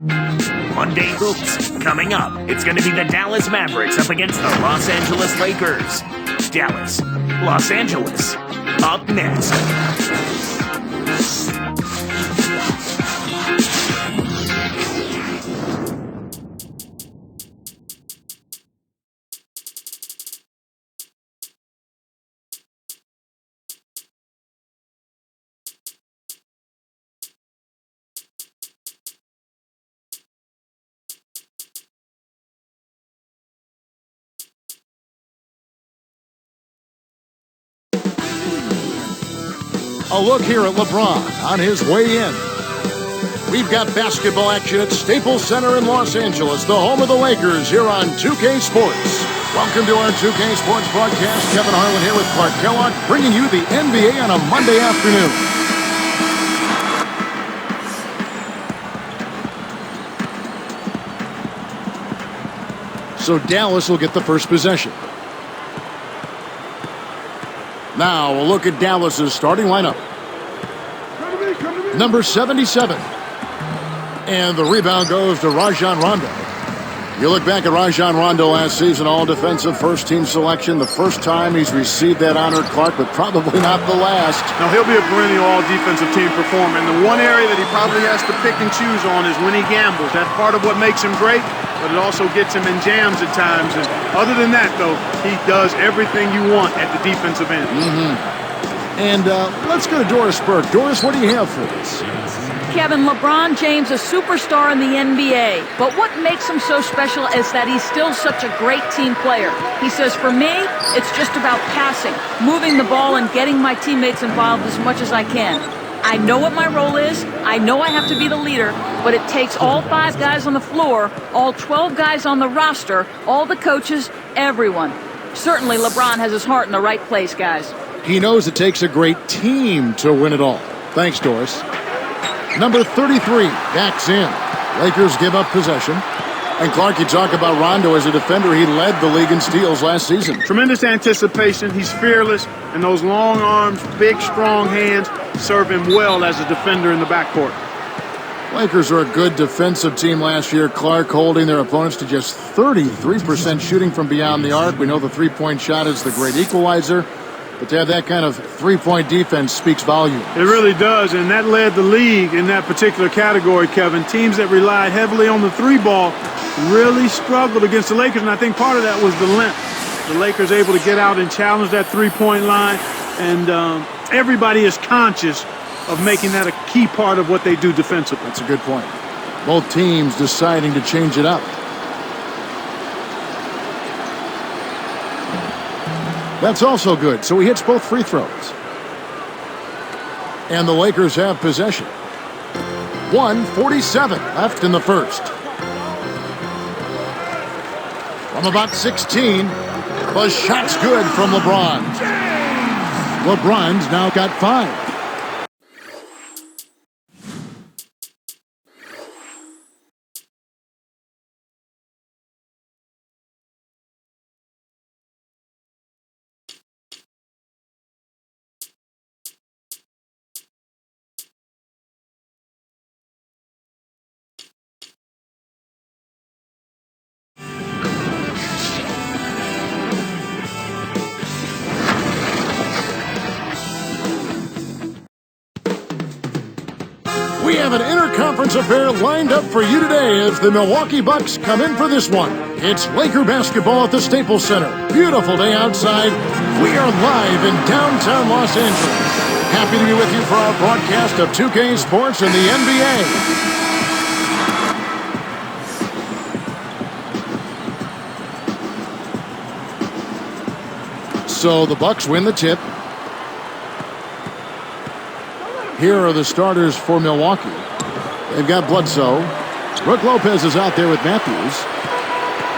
Monday Hoops. Coming up, it's going to be the Dallas Mavericks up against the Los Angeles Lakers. Dallas, Los Angeles, up next. A look here at LeBron on his way in. We've got basketball action at Staples Center in Los Angeles, the home of the Lakers, here on 2K Sports. Welcome to our 2K Sports broadcast. Kevin Harlan here with Clark Kellogg, bringing you the NBA on a Monday afternoon. So Dallas will get the first possession. Now, a look at Dallas's starting lineup. Number 77. And the rebound goes to Rajon Rondo. You look back at Rajon Rondo last season, all-defensive first-team selection. The first time he's received that honor, Clark, but probably not the last. Now, he'll be a perennial all-defensive team performer. And the one area that he probably has to pick and choose on is when he gambles. That's part of what makes him great, but it also gets him in jams at times. And other than that, though, he does everything you want at the defensive end. And let's go to Doris Burke. Doris, what do you have for us? Kevin, LeBron James, a superstar in the NBA. But what makes him so special is that he's still such a great team player. He says, for me, it's just about passing, moving the ball, and getting my teammates involved as much as I can. I know what my role is. I know I have to be the leader, but it takes all 5 guys on the floor, all 12 guys on the roster, all the coaches, everyone. Certainly, LeBron has his heart in the right place, guys. He knows it takes a great team to win it all. Thanks, Doris. Number 33 backs in. Lakers give up possession. And Clark, you talk about Rondo as a defender. He led the league in steals last season. Tremendous anticipation. He's fearless. And those long arms, big, strong hands serve him well as a defender in the backcourt. Lakers are a good defensive team last year, Clark, holding their opponents to just 33% shooting from beyond the arc. We know the three-point shot is the great equalizer. But to have that kind of three-point defense speaks volumes. It really does, and that led the league in that particular category, Kevin. Teams that relied heavily on the three ball really struggled against the Lakers, and I think part of that was the length. The Lakers able to get out and challenge that three-point line, and everybody is conscious of making that a key part of what they do defensively. That's a good point. Both teams deciding to change it up. That's also good. So he hits both free throws. And the Lakers have possession. 1:47 left in the first. From about 16, the shot's good from LeBron. LeBron's now got 5. We have an interconference affair lined up for you today as the Milwaukee Bucks come in for this one. It's Laker basketball at the Staples Center. Beautiful day outside. We are live in downtown Los Angeles. Happy to be with you for our broadcast of 2K Sports and the NBA. So the Bucks win the tip. Here are the starters for Milwaukee. They've got Bledsoe. Brook Lopez is out there with Matthews.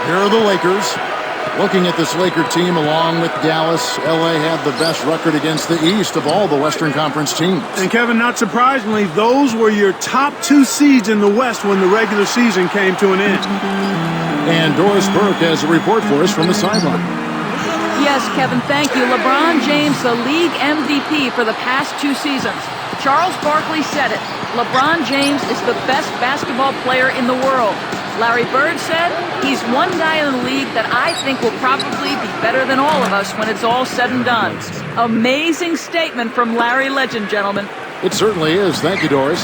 Here are the Lakers. Looking at this Laker team along with Dallas, LA had the best record against the East of all the Western Conference teams. And Kevin, not surprisingly, those were your top 2 seeds in the West when the regular season came to an end. And Doris Burke has a report for us from the sideline. Yes, Kevin, thank you. LeBron James, the league MVP for the past 2 seasons. Charles Barkley said it. LeBron James is the best basketball player in the world. Larry Bird said he's one guy in the league that I think will probably be better than all of us when it's all said and done. Amazing statement from Larry Legend, gentlemen. It certainly is. Thank you, Doris.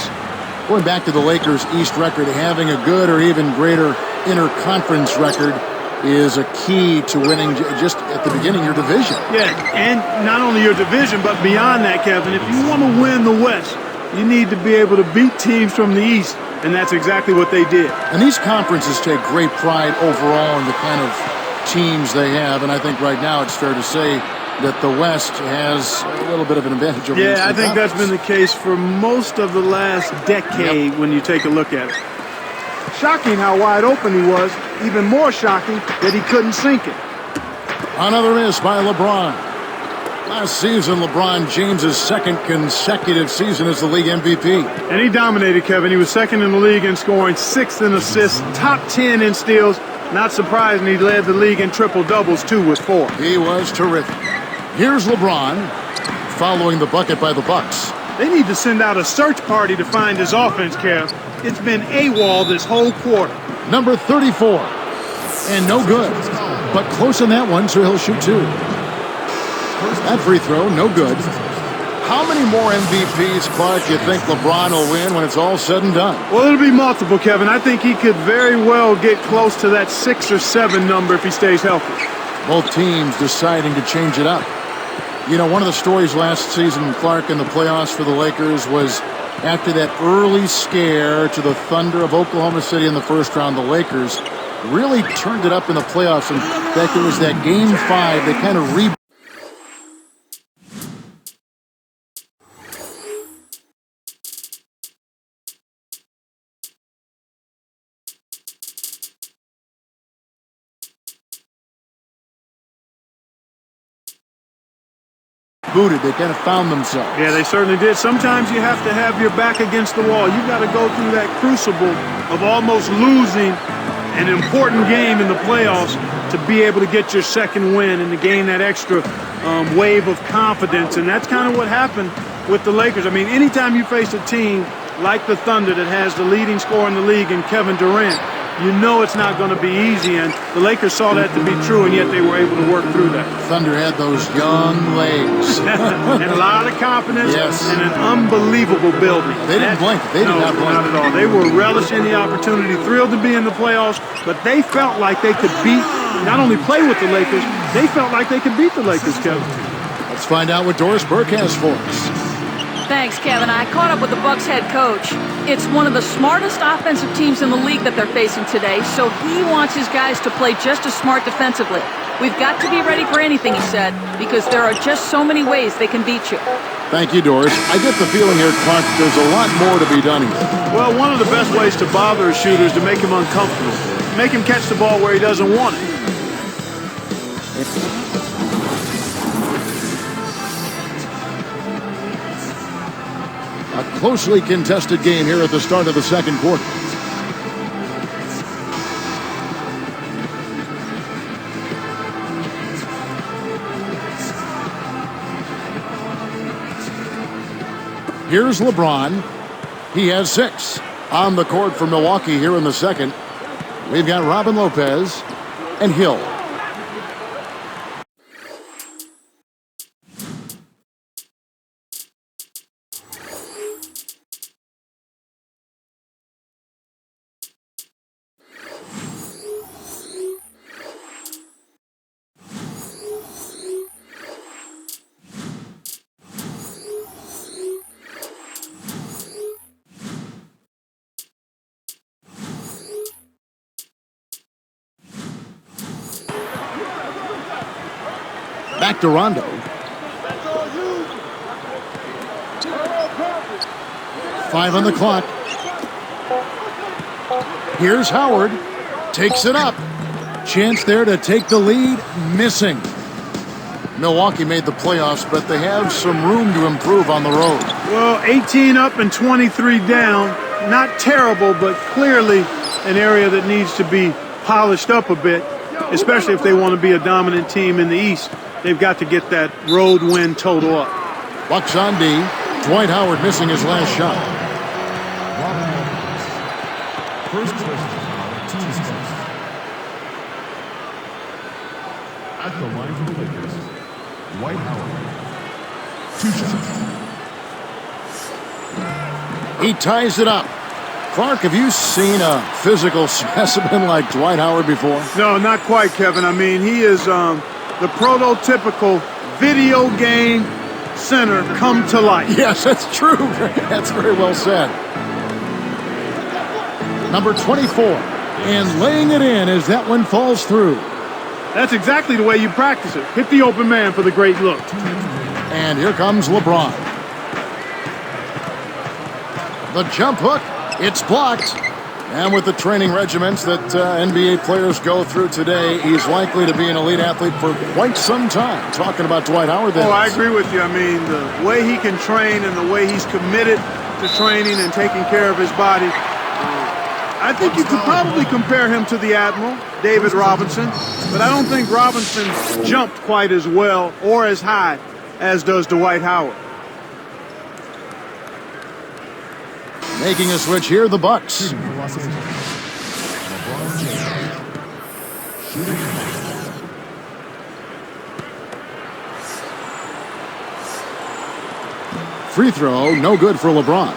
Going back to the Lakers' East record, having a good or even greater interconference record is a key to winning just at the beginning of your division. Yeah, and not only your division, but beyond that, Kevin. If you want to win the West, you need to be able to beat teams from the East, and that's exactly what they did. And these conferences take great pride overall in the kind of teams they have, and I think right now it's fair to say that the West has a little bit of an advantage over the Eastern I think that's been the case for most of the last decade when you take a look at it. Shocking how wide open he was, even more shocking that he couldn't sink it. Another miss by LeBron. Last season, LeBron James' second consecutive season as the league MVP. And he dominated, Kevin. He was second in the league in scoring, sixth in assists, top 10 in steals. Not surprising he led the league in triple-doubles, too, with 4. He was terrific. Here's LeBron following the bucket by the Bucks. They need to send out a search party to find his offense, Kev. It's been AWOL this whole quarter. Number 34. And no good. But close on that one, so he'll shoot 2. That free throw, no good. How many more MVPs, Clark, do you think LeBron will win when it's all said and done? Well, it'll be multiple, Kevin. I think he could very well get close to that 6 or 7 number if he stays healthy. Both teams deciding to change it up. You know, one of the stories last season, Clark, in the playoffs for the Lakers was after that early scare to the Thunder of Oklahoma City in the first round, the Lakers really turned it up in the playoffs. In fact, it was that Game 5 they kind of booted. They kind of found themselves. Yeah, they certainly did. Sometimes you have to have your back against the wall. You've got to go through that crucible of almost losing an important game in the playoffs to be able to get your second win and to gain that extra wave of confidence. And that's kind of what happened with the Lakers. I mean, anytime you face a team like the Thunder that has the leading scorer in the league in Kevin Durant, you know it's not going to be easy, and the Lakers saw that to be true, and yet they were able to work through that. Thunder had those young legs. And a lot of confidence, yes, and an unbelievable building. They didn't blink. They did not blink. Not at all. They were relishing the opportunity, thrilled to be in the playoffs, but they felt like they could beat, not only play with the Lakers, they felt like they could beat the Lakers, Kevin. Let's find out what Doris Burke has for us. Thanks, Kevin. I caught up with the Bucks head coach. It's one of the smartest offensive teams in the league that they're facing today, so he wants his guys to play just as smart defensively. We've got to be ready for anything, he said, because there are just so many ways they can beat you. Thank you, Doris. I get the feeling here, Clark, there's a lot more to be done here. Well, one of the best ways to bother a shooter is to make him uncomfortable. Make him catch the ball where he doesn't want it. A closely contested game here at the start of the second quarter. Here's LeBron. He has 6 on the court for Milwaukee here in the second. We've got Robin Lopez and Hill. Back to Rondo. Five on the clock. Here's Howard. Takes it up. Chance there to take the lead. Missing. Milwaukee made the playoffs, but they have some room to improve on the road. Well, 18 up and 23 down. Not terrible, but clearly an area that needs to be polished up a bit, especially if they want to be a dominant team in the East. They've got to get that road win total up. Bucks on D. Dwight Howard missing his last shot. First personal foul, team foul. At the line for the Lakers, Dwight Howard. 2 shots. He ties it up. Clark, have you seen a physical specimen like Dwight Howard before? No, not quite, Kevin. I mean, he is the prototypical video game center come to life. Yes, that's true. That's very well said. Number 24. And laying it in as that one falls through. That's exactly the way you practice it. Hit the open man for the great look. And here comes LeBron. The jump hook, it's blocked. And with the training regimens that NBA players go through today, he's likely to be an elite athlete for quite some time. Talking about Dwight Howard. Oh, I agree with you. I mean, the way he can train and the way he's committed to training and taking care of his body, I think you could probably compare him to the Admiral, David Robinson, but I don't think Robinson jumped quite as well or as high as does Dwight Howard. Making a switch here, the Bucks. Free throw, no good for LeBron.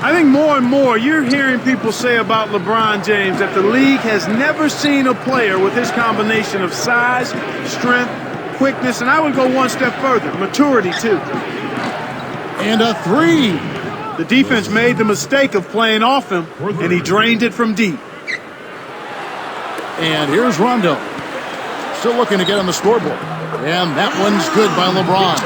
I think more and more you're hearing people say about LeBron James that the league has never seen a player with his combination of size, strength, quickness, and I would go one step further, maturity too. And a three. The defense made the mistake of playing off him, and he drained it from deep. And here's Rondo. Still looking to get on the scoreboard. And that one's good by LeBron.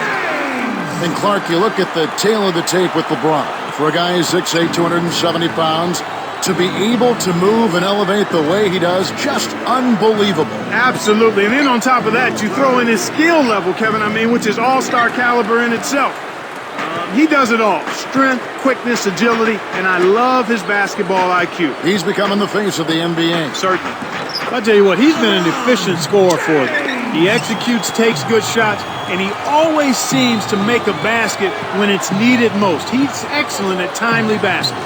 And Clark, you look at the tail of the tape with LeBron. For a guy who's 6'8", 270 pounds, to be able to move and elevate the way he does, just unbelievable. Absolutely. And then on top of that, you throw in his skill level, Kevin, which is all-star caliber in itself. He does it all. Strength, quickness, agility, and I love his basketball IQ. He's becoming the face of the NBA. Certainly. I'll tell you what, he's been an efficient scorer for them. He executes, takes good shots, and he always seems to make a basket when it's needed most. He's excellent at timely baskets.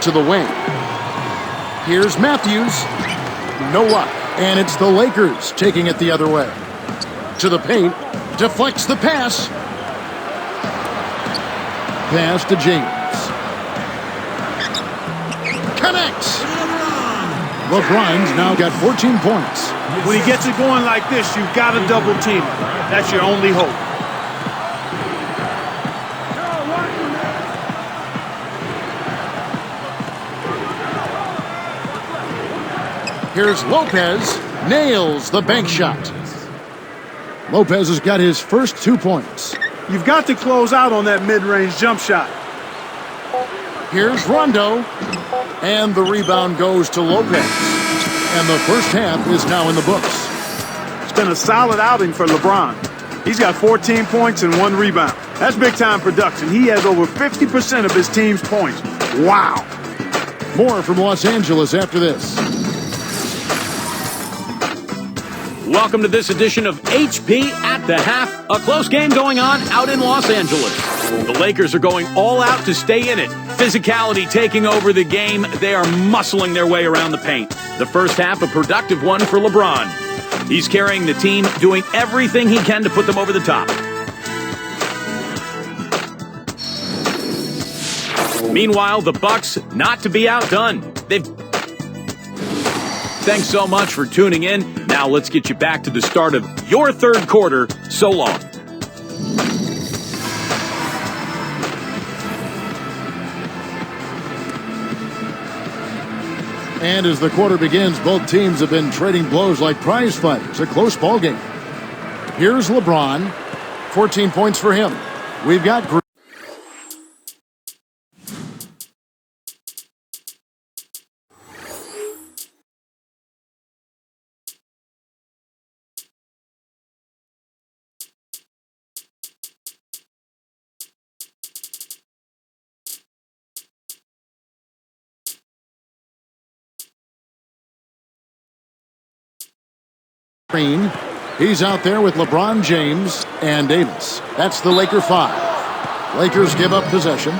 To the wing. Here's Matthews. No luck. And it's the Lakers taking it the other way. To the paint. Deflects the pass. Pass to James. Connects. LeBron's now got 14 points. When he gets it going like this, you've got to double team him. That's your only hope. Here's Lopez. Nails the bank shot. Lopez has got his first 2 points. You've got to close out on that mid-range jump shot. Here's Rondo. And the rebound goes to Lopez. And the first half is now in the books. It's been a solid outing for LeBron. He's got 14 points and 1 rebound. That's big-time production. He has over 50% of his team's points. Wow. More from Los Angeles after this. Welcome to this edition of HP at the Half, a close game going on out in Los Angeles. The Lakers are going all out to stay in it. Physicality taking over the game. They are muscling their way around the paint. The first half, a productive one for LeBron. He's carrying the team, doing everything he can to put them over the top. Meanwhile, the Bucks not to be outdone. Thanks so much for tuning in. Now let's get you back to the start of your third quarter. So long. And as the quarter begins, both teams have been trading blows like prize fights. A close ball game. Here's LeBron. 14 points for him. We've got Green. He's out there with LeBron James and Davis. That's the Laker 5. Lakers give up possession.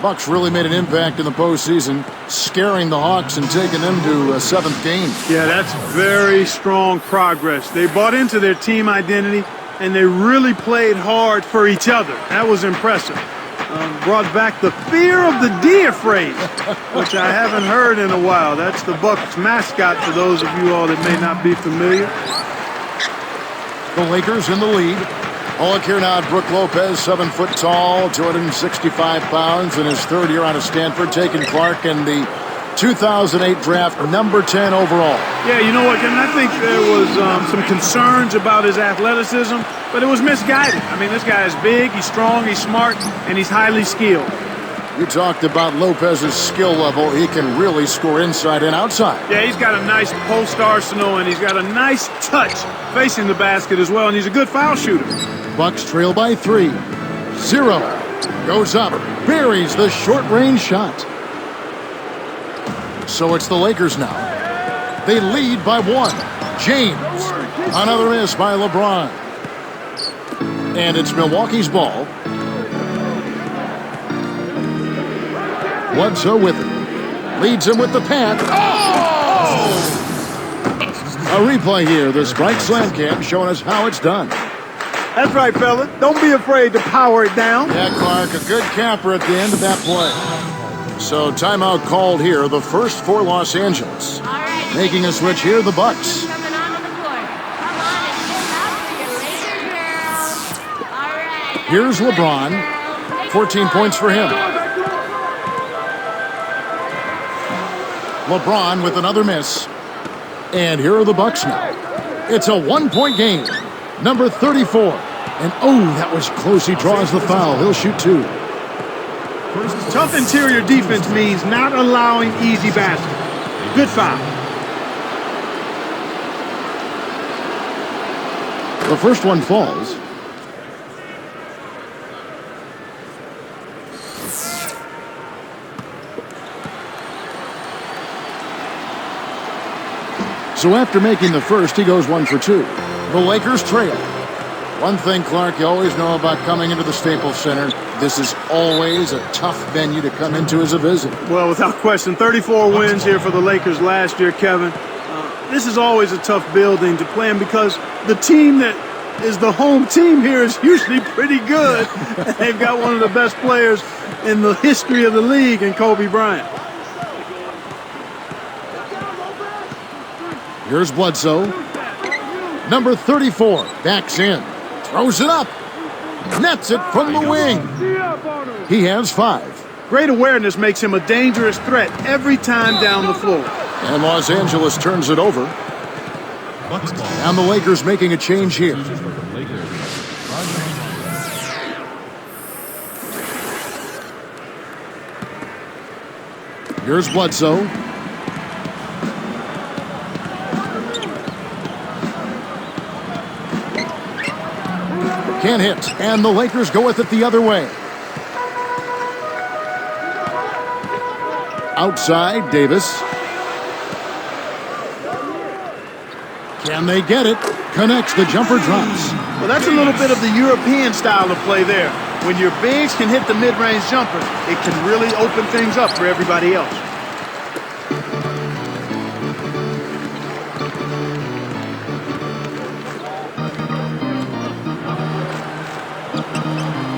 Bucks really made an impact in the postseason, scaring the Hawks and taking them to a 7th game. Yeah, that's very strong progress. They bought into their team identity, and they really played hard for each other. That was impressive. Brought back the fear of the deer phrase, which I haven't heard in a while. That's the Bucks mascot for those of you all that may not be familiar. The Lakers in the lead. Oh, look here now at Brook Lopez, 7 foot tall, 265 pounds, in his 3rd year out of Stanford, taking Clark in the 2008 draft, number 10 overall. Yeah, you know what, Kevin? I think there was some concerns about his athleticism, but it was misguided. I mean, this guy is big, he's strong, he's smart, and he's highly skilled. You talked about Lopez's skill level. He can really score inside and outside. Yeah, he's got a nice post arsenal, and he's got a nice touch facing the basket as well, and he's a good foul shooter. Bucks trail by 3. 0. Goes up, buries the short-range shot. So it's the Lakers now. They lead by 1. James. Another miss by LeBron. And it's Milwaukee's ball. Bledsoe with it. Leads him with the pass. Oh! A replay here. The Strike Slam Cam showing us how it's done. That's right, fella. Don't be afraid to power it down. Yeah, Clark, a good capper at the end of that play. So timeout called here, the first for Los Angeles. Right, making a switch here, the Bucks. Coming onto the court. Come on and get up for your Laker girls. All right. Here's LeBron. 14 points for him. LeBron with another miss. And here are the Bucks now. It's a 1-point game. Number 34. And oh, that was close. He draws the foul. He'll shoot 2. Tough interior defense means not allowing easy baskets. Good foul. The first one falls. So after making the first, he goes 1 for 2. The Lakers trail. One thing, Clark, you always know about coming into the Staples Center, this is always a tough venue to come into as a visitor. Well, without question, 34 wins here for the Lakers last year, Kevin. This is always a tough building to play in because the team that is the home team here is usually pretty good. They've got one of the best players in the history of the league in Kobe Bryant. Here's Bledsoe. Number 34 backs in. Throws it up. Nets it from the wing. He has 5. Great awareness makes him a dangerous threat every time down the floor. And Los Angeles turns it over. Bucks ball. And the Lakers making a change here. Lakers. Here's Bledsoe. Can't hit. And the Lakers go with it the other way. Outside, Davis. Can they get it? Connects, the jumper drops. Well, that's a little bit of the European style of play there. When your bigs can hit the mid-range jumper, it can really open things up for everybody else.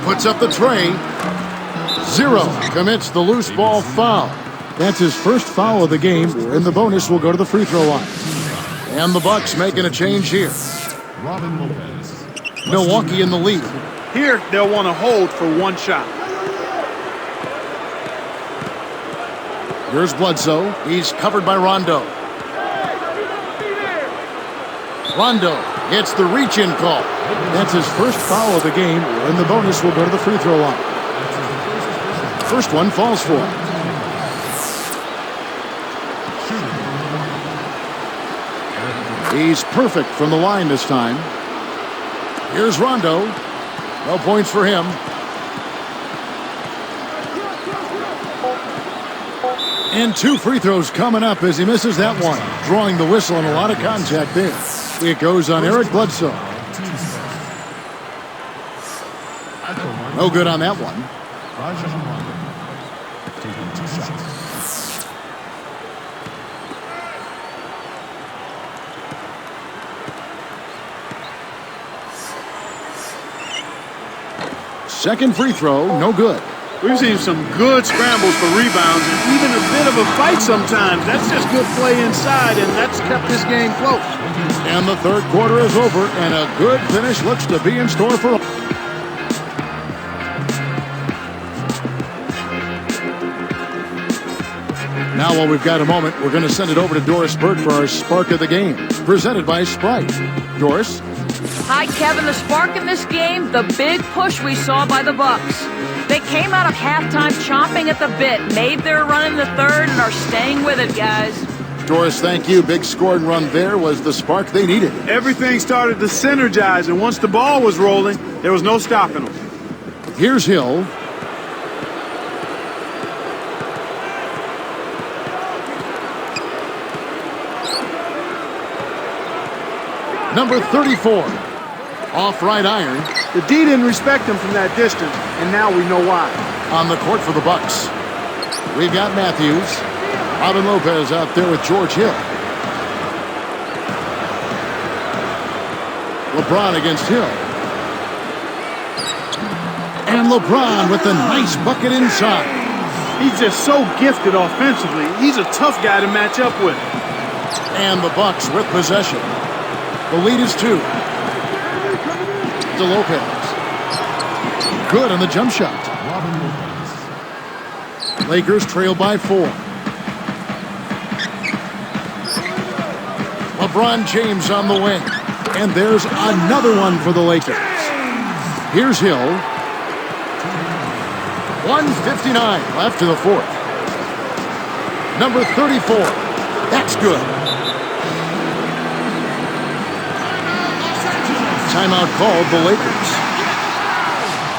Puts up the tray. 0 commits the loose ball foul. That's his first foul of the game, and the bonus will go to the free throw line. And the Bucks making a change here. Robin Lopez. Milwaukee in the lead. Here, they'll want to hold for 1 shot. Here's Bledsoe. He's covered by Rondo. Rondo gets the reach-in call. That's his first foul of the game, and the bonus will go to the free throw line. First one falls for him. He's perfect from the line this time. Here's Rondo. No points for him. And 2 free throws coming up as he misses that one. Drawing the whistle and a lot of contact there. It goes on Eric Bledsoe. No good on that one. taking 2 shots. Second free throw, no good. We've seen some good scrambles for rebounds and even a bit of a fight sometimes. That's just good play inside, and that's kept this game close. And the third quarter is over, and a good finish looks to be in store for. Now, while we've got a moment, we're going to send it over to Doris Burke for our Spark of the Game, presented by Sprite. Doris? Hi, Kevin. The spark in this game, the big push we saw by the Bucks. They came out of halftime chomping at the bit, made their run in the third, and are staying with it, guys. Doris, thank you. Big scoring run there was the spark they needed. Everything started to synergize, and once the ball was rolling, there was no stopping them. Here's Hill. Number 34. Off right iron. The D didn't respect him from that distance, and now we know why. On the court for the Bucks. We've got Matthews. Robin Lopez out there with George Hill. LeBron against Hill. And LeBron with the nice bucket inside. He's just so gifted offensively. He's a tough guy to match up with. And the Bucks with possession. The lead is 2. To Lopez. Good on the jump shot. Robin Lopez. Lakers trail by 4. LeBron James on the wing. And there's another one for the Lakers. Here's Hill. 1:59 left to the fourth. Number 34. That's good. Timeout called the Lakers.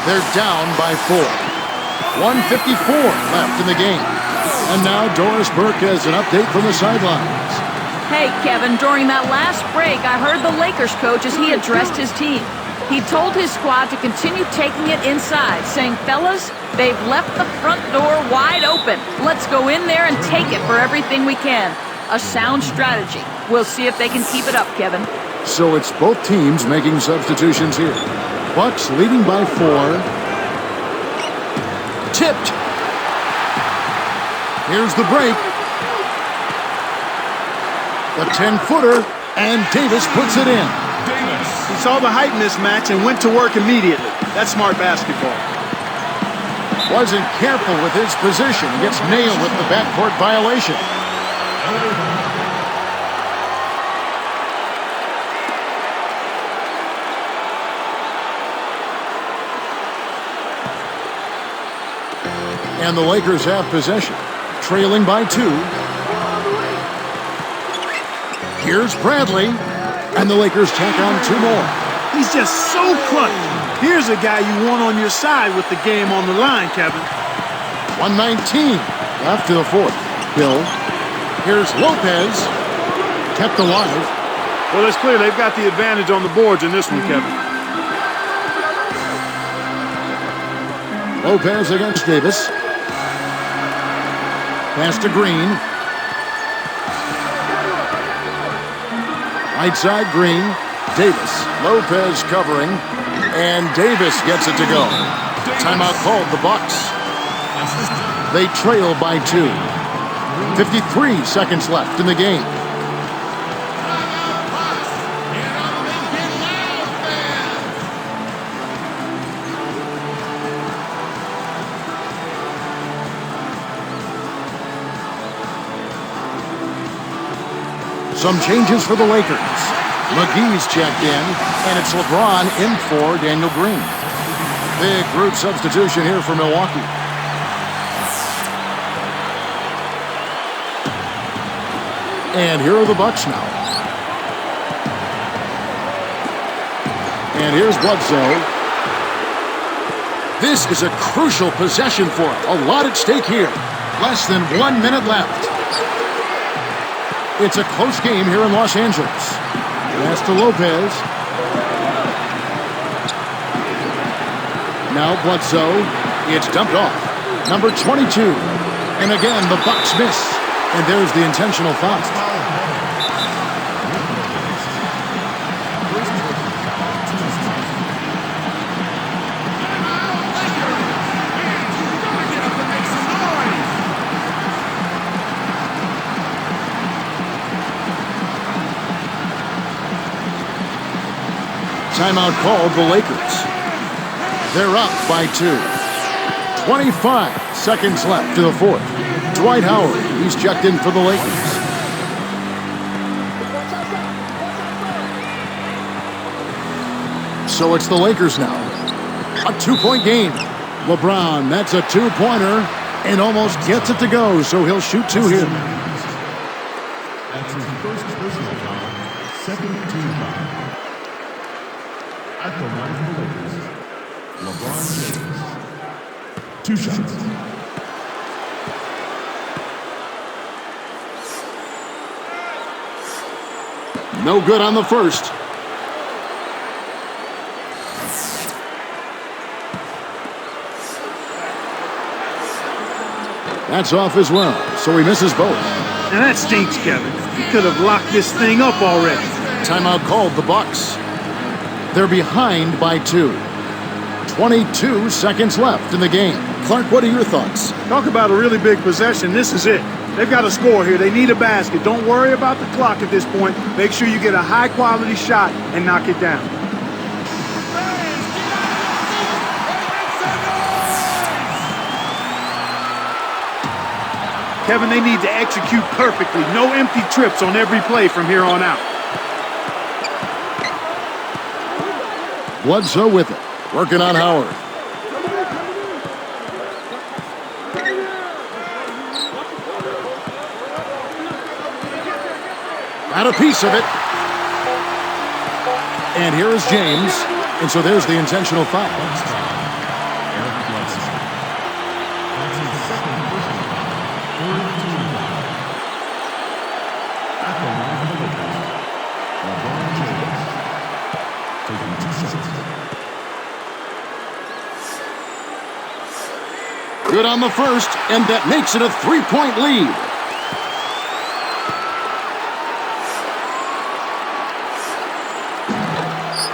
They're down by 4. 1:54 left in the game. And now Doris Burke has an update from the sidelines. Hey, Kevin, during that last break, I heard the Lakers coach as he addressed his team. He told his squad to continue taking it inside, saying, fellas, they've left the front door wide open. Let's go in there and take it for everything we can. A sound strategy. We'll see if they can keep it up, Kevin. So it's both teams making substitutions here. Bucks leading by 4. Tipped. Here's the break. The 10-footer, and Davis puts it in. He saw the height mismatch and went to work immediately. That's smart basketball. Wasn't careful with his position. Gets nailed with the backcourt violation. And the Lakers have possession, trailing by 2. Here's Bradley, and the Lakers tack on 2 more. He's just so clutch. Here's a guy you want on your side with the game on the line, Kevin. 1:19 left to the fourth. Hill. Here's Lopez, kept alive. Well, it's clear they've got the advantage on the boards in this one, Kevin. Lopez against Davis. Pass to Green. Right side, Green. Davis. Lopez covering. And Davis gets it to go. Timeout called the Bucks. They trail by 2. 53 seconds left in the game. Some changes for the Lakers. McGee's checked in, and it's LeBron in for Daniel Green. Big group substitution here for Milwaukee. And here are the Bucks now. And here's Bledsoe. This is a crucial possession for him. A lot at stake here. Less than 1 minute left. It's a close game here in Los Angeles. Pass to Lopez. Now Bledsoe. It's dumped off. Number 22. And again, the Bucks miss. And there's the intentional foul. Timeout called the Lakers. They're up by 2. 25 seconds left to the fourth. Dwight Howard, he's checked in for the Lakers. So it's the Lakers now. A 2-point game. LeBron, that's a 2-pointer, and almost gets it to go, so he'll shoot 2 here. That's his first personal foul, second team foul. At the line for the Lakers, LeBron James. 2 shots. No good on the first. That's off as well, so he misses both. Now that stinks, Kevin. He could have locked this thing up already. Timeout called the Bucks. They're behind by 2. 22 seconds left in the game. Clark, what are your thoughts? Talk about a really big possession. This is it. They've got to score here. They need a basket. Don't worry about the clock at this point. Make sure you get a high-quality shot and knock it down. Kevin, they need to execute perfectly. No empty trips on every play from here on out. Bledsoe with it. Working on Howard. Got a piece of it. And here is James. And so there's the intentional foul. Eric Bledsoe. That's his second personal foul, third team foul. At the line for the Lakers, LeBron James. Taking 2 shots. Good on the first, and that makes it a 3-point lead.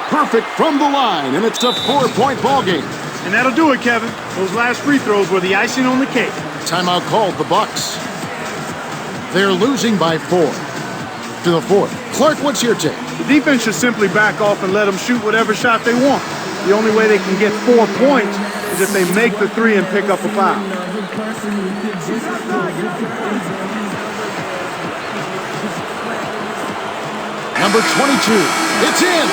Perfect from the line, and it's a 4-point ball game. And that'll do it, Kevin. Those last free throws were the icing on the cake. Timeout called the Bucks. They're losing by 4 to the fourth. Clark, what's your take? The defense should simply back off and let them shoot whatever shot they want. The only way they can get 4 points is if they make the 3 and pick up a foul. Number 22, it's in!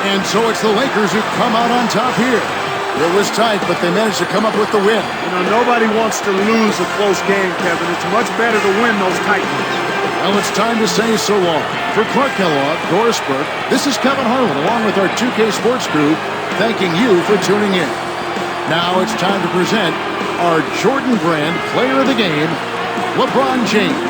And so it's the Lakers who come out on top here. It was tight, but they managed to come up with the win. You know, nobody wants to lose a close game, Kevin. It's much better to win those tight ones. Well, it's time to say so long. For Clark Kellogg, Doris Burke, this is Kevin Harlan along with our 2K Sports crew, thanking you for tuning in. Now it's time to present our Jordan Brand Player of the Game, LeBron James.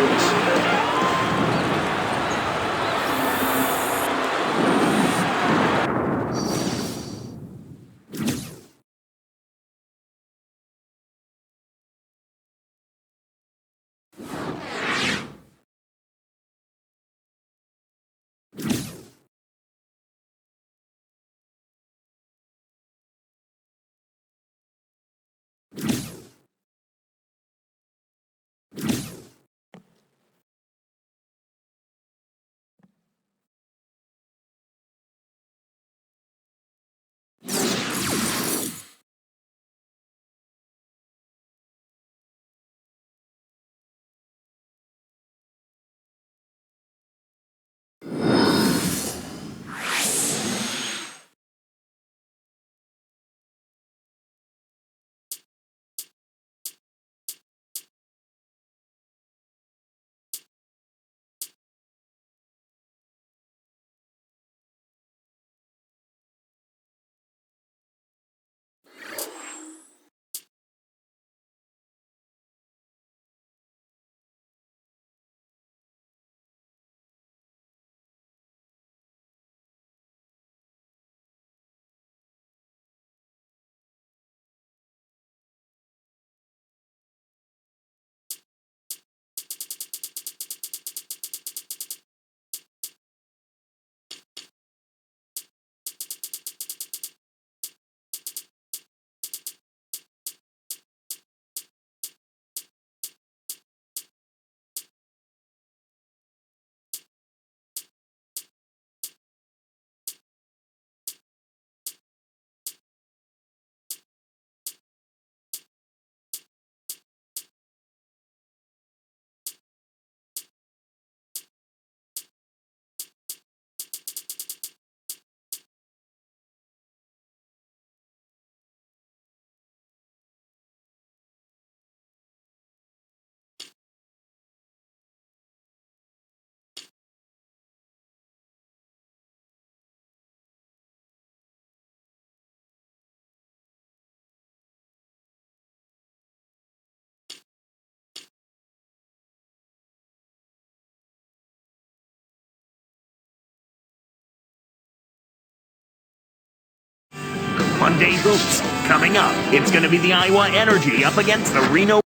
Monday Hoops. Coming up, it's going to be the Iowa Energy up against the Reno.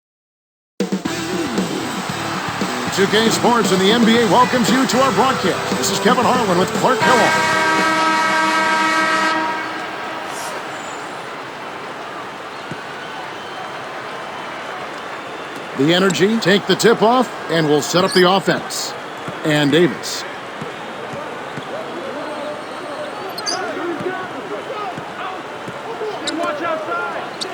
2K Sports and the NBA welcomes you to our broadcast. This is Kevin Harlan with Clark Kellogg. The Energy take the tip off and will set up the offense. And Davis.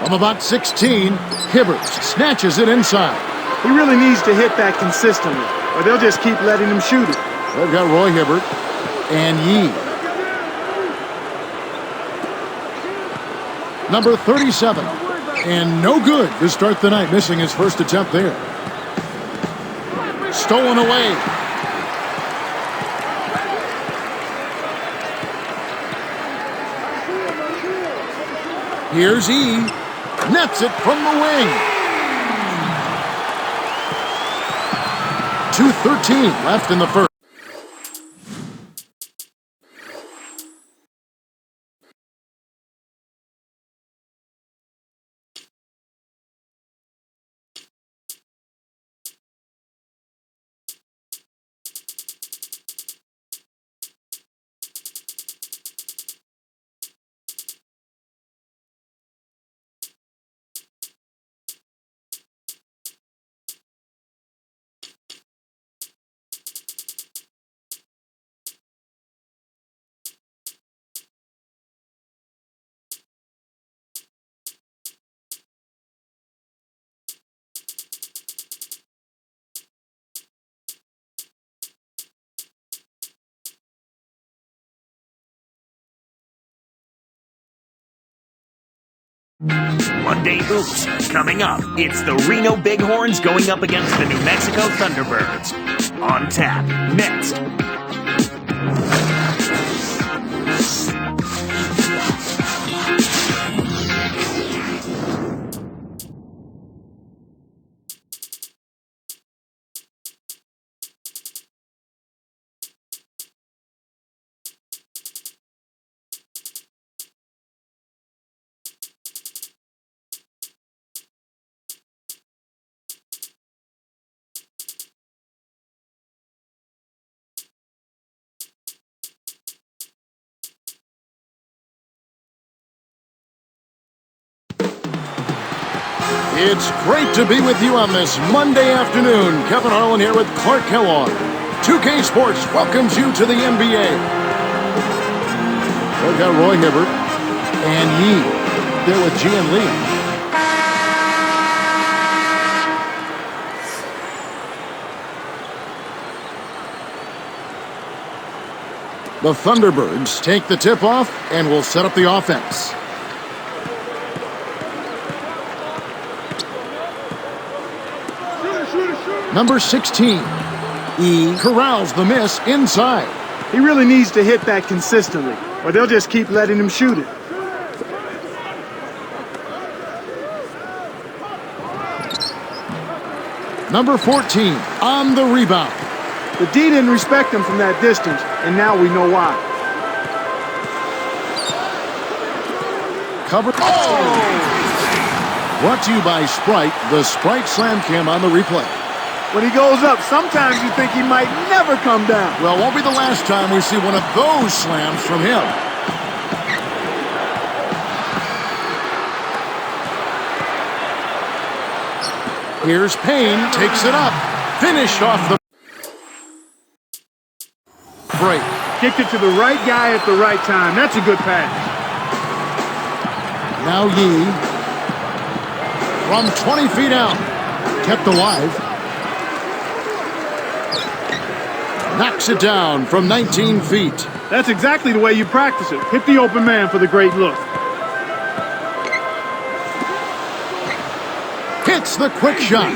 From about 16, Hibbert snatches it inside. He really needs to hit that consistently, or they'll just keep letting him shoot it. They've got Roy Hibbert and Yee. Number 37. And no good to start the night, missing his first attempt there. Stolen away. Here's E. Nets it from the wing. 2:13 left in the first. Monday Hoops. Coming up, it's the Reno Bighorns going up against the New Mexico Thunderbirds. On tap, next. It's great to be with you on this Monday afternoon. Kevin Harlan here with Clark Kellogg. 2K Sports welcomes you to the NBA. We've got Roy Hibbert and Yee there with Gian Lee. The Thunderbirds take the tip off and will set up the offense. Number 16, E corrals the miss inside. He really needs to hit that consistently, or they'll just keep letting him shoot it. Number 14, on the rebound. The D didn't respect him from that distance, and now we know why. Cover. Oh! Brought to you by Sprite, the Sprite Slam Cam on the replay. When he goes up, sometimes you think he might never come down. Well, it won't be the last time we see one of those slams from him. Here's Payne, takes it up. Finished off the break. Kicked it to the right guy at the right time. That's a good pass. Now Yee. From 20 feet out. Kept alive. Knocks it down from 19 feet. That's exactly the way you practice it. Hit the open man for the great look. Hits the quick shot.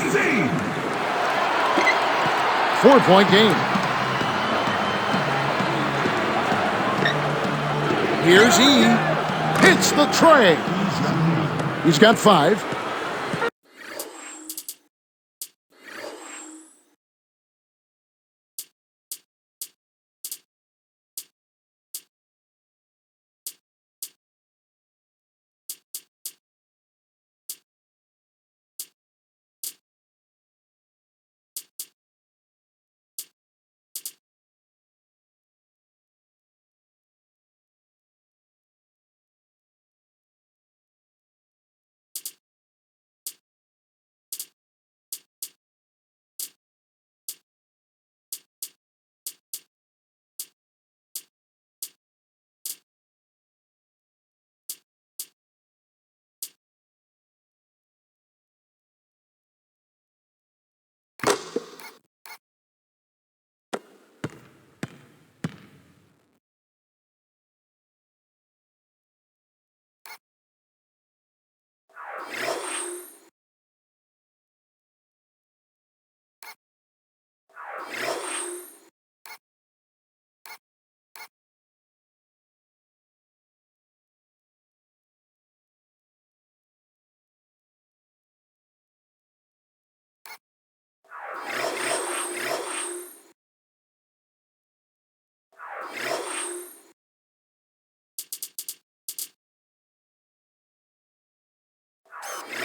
4-point game. Here's E. Hits the tray. He's got 5.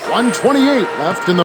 1:28 left in the...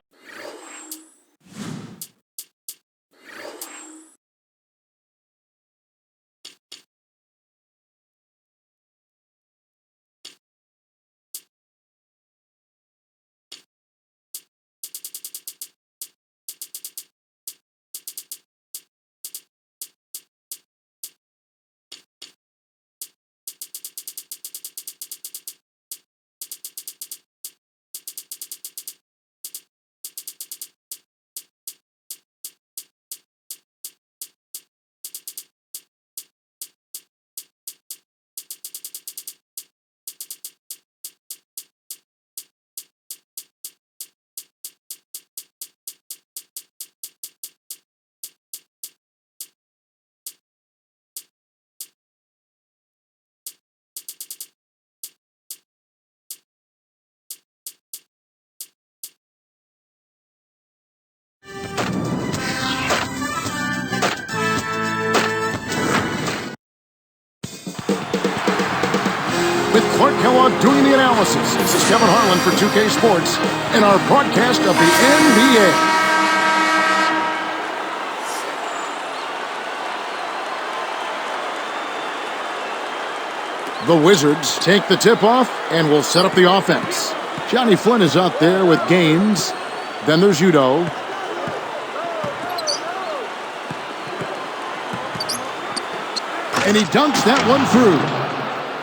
With Clark Kellogg doing the analysis, this is Kevin Harlan for 2K Sports and our broadcast of the NBA. The Wizards take the tip-off and will set up the offense. Johnny Flynn is out there with Gaines. Then there's Udo. And he dunks that one through.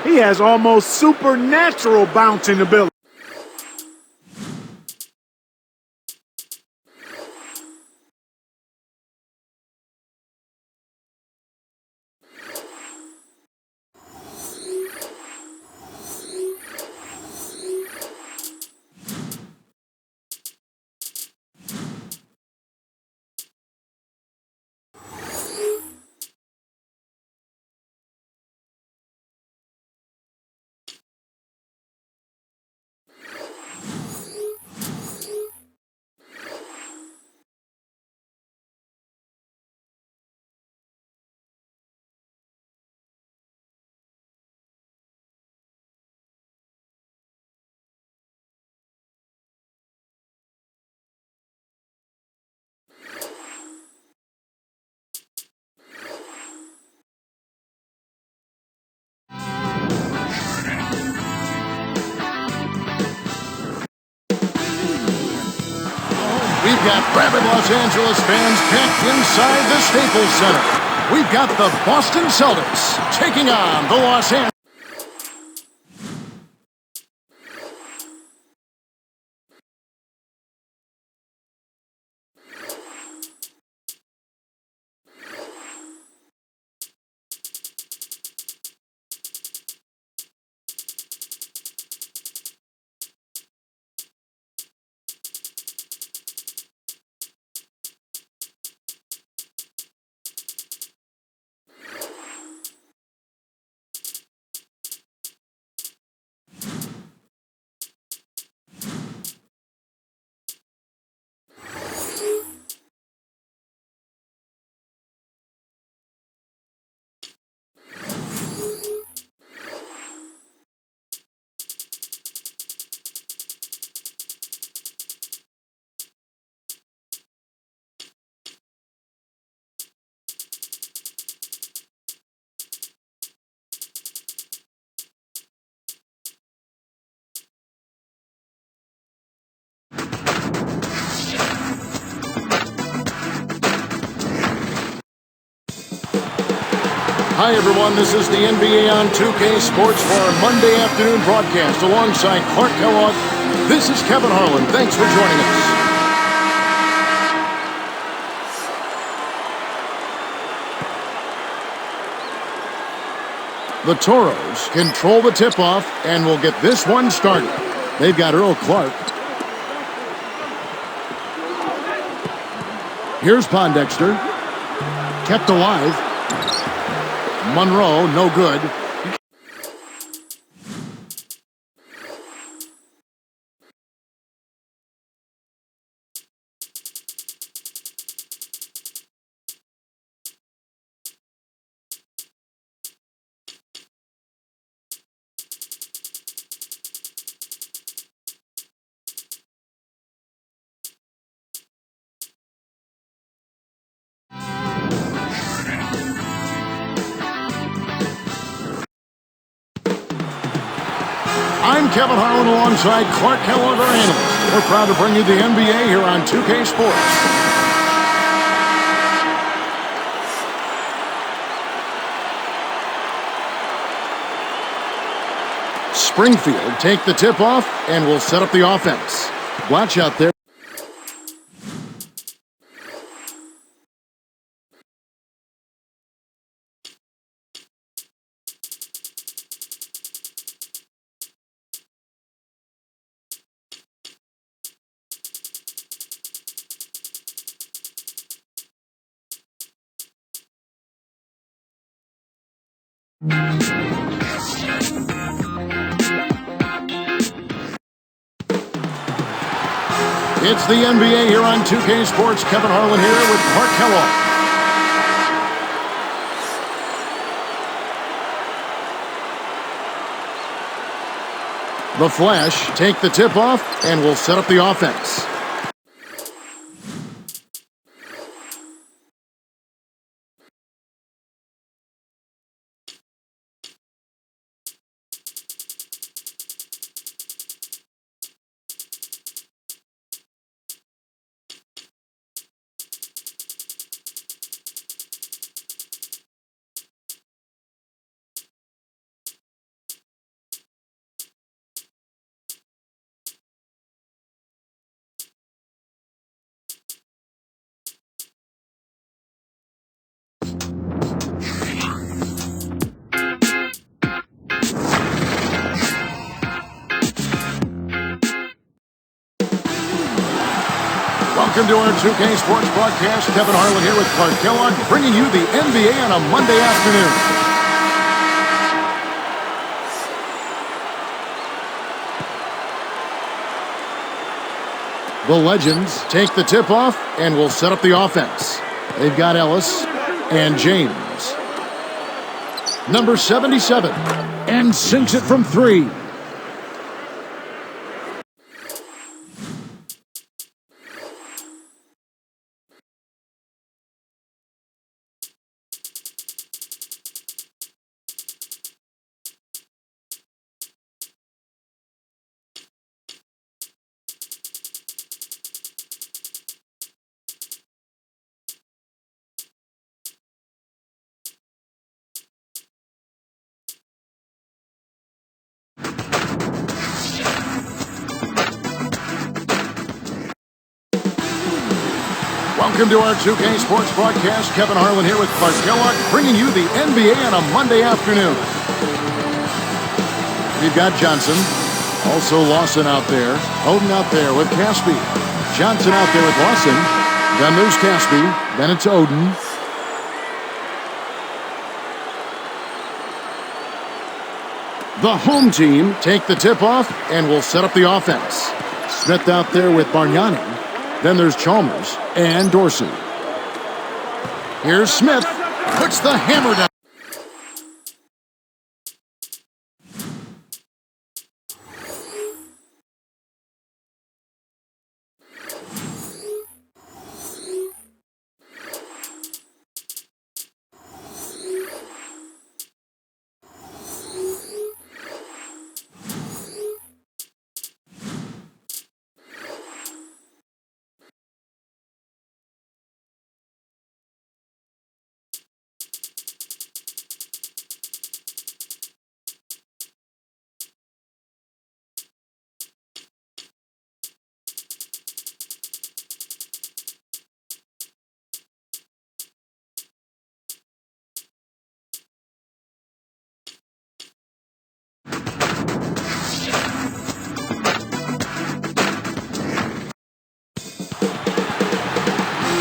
He has almost supernatural bouncing ability. We've got rabid Los Angeles fans packed inside the Staples Center. We've got the Boston Celtics taking on the Los Angeles. Hi, everyone. This is the NBA on 2K Sports for our Monday afternoon broadcast alongside Clark Kellogg. This is Kevin Harlan. Thanks for joining us. The Toros control the tip-off and will get this one started. They've got Earl Clark. Here's Pondexter. Kept alive. Monroe, no good. I'm Kevin Harlan alongside Clark Kellogg, our analyst. We're proud to bring you the NBA here on 2K Sports. Springfield take the tip-off and will set up the offense. Watch out there. It's the NBA here on 2K Sports. Kevin Harlan here with Clark Kellogg. The Flash take the tip-off and will set up the offense. Welcome to our 2K Sports broadcast. Kevin Harlan here with Clark Kellogg, bringing you the NBA on a Monday afternoon. The Legends take the tip-off and will set up the offense. They've got Ellis and James. Number 77, and sinks it from 3. Welcome to our 2K Sports broadcast. Kevin Harlan here with Clark Kellogg, bringing you the NBA on a Monday afternoon. We've got Johnson, also Lawson out there, Oden out there with Caspi. Johnson out there with Lawson. Then there's Caspi. Then it's Oden. The home team take the tip-off and will set up the offense. Smith out there with Bargnani. Then there's Chalmers and Dorsey. Here's Smith. Puts the hammer down.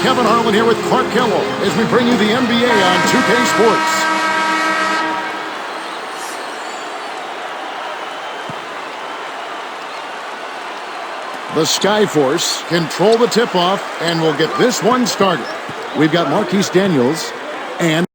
Kevin Harlan here with Clark Kellogg as we bring you the NBA on 2K Sports. The Skyforce control the tip-off and will get this one started. We've got Marquise Daniels and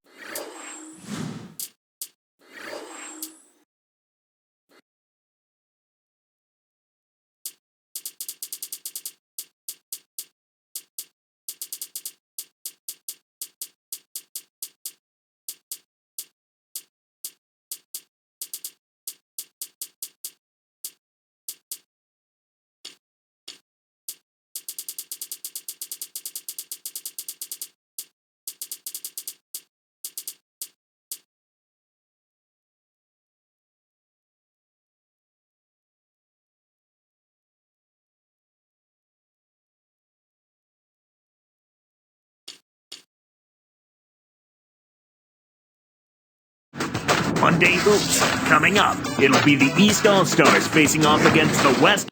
Monday Hoops. Coming up, it'll be the East All-Stars facing off against the West.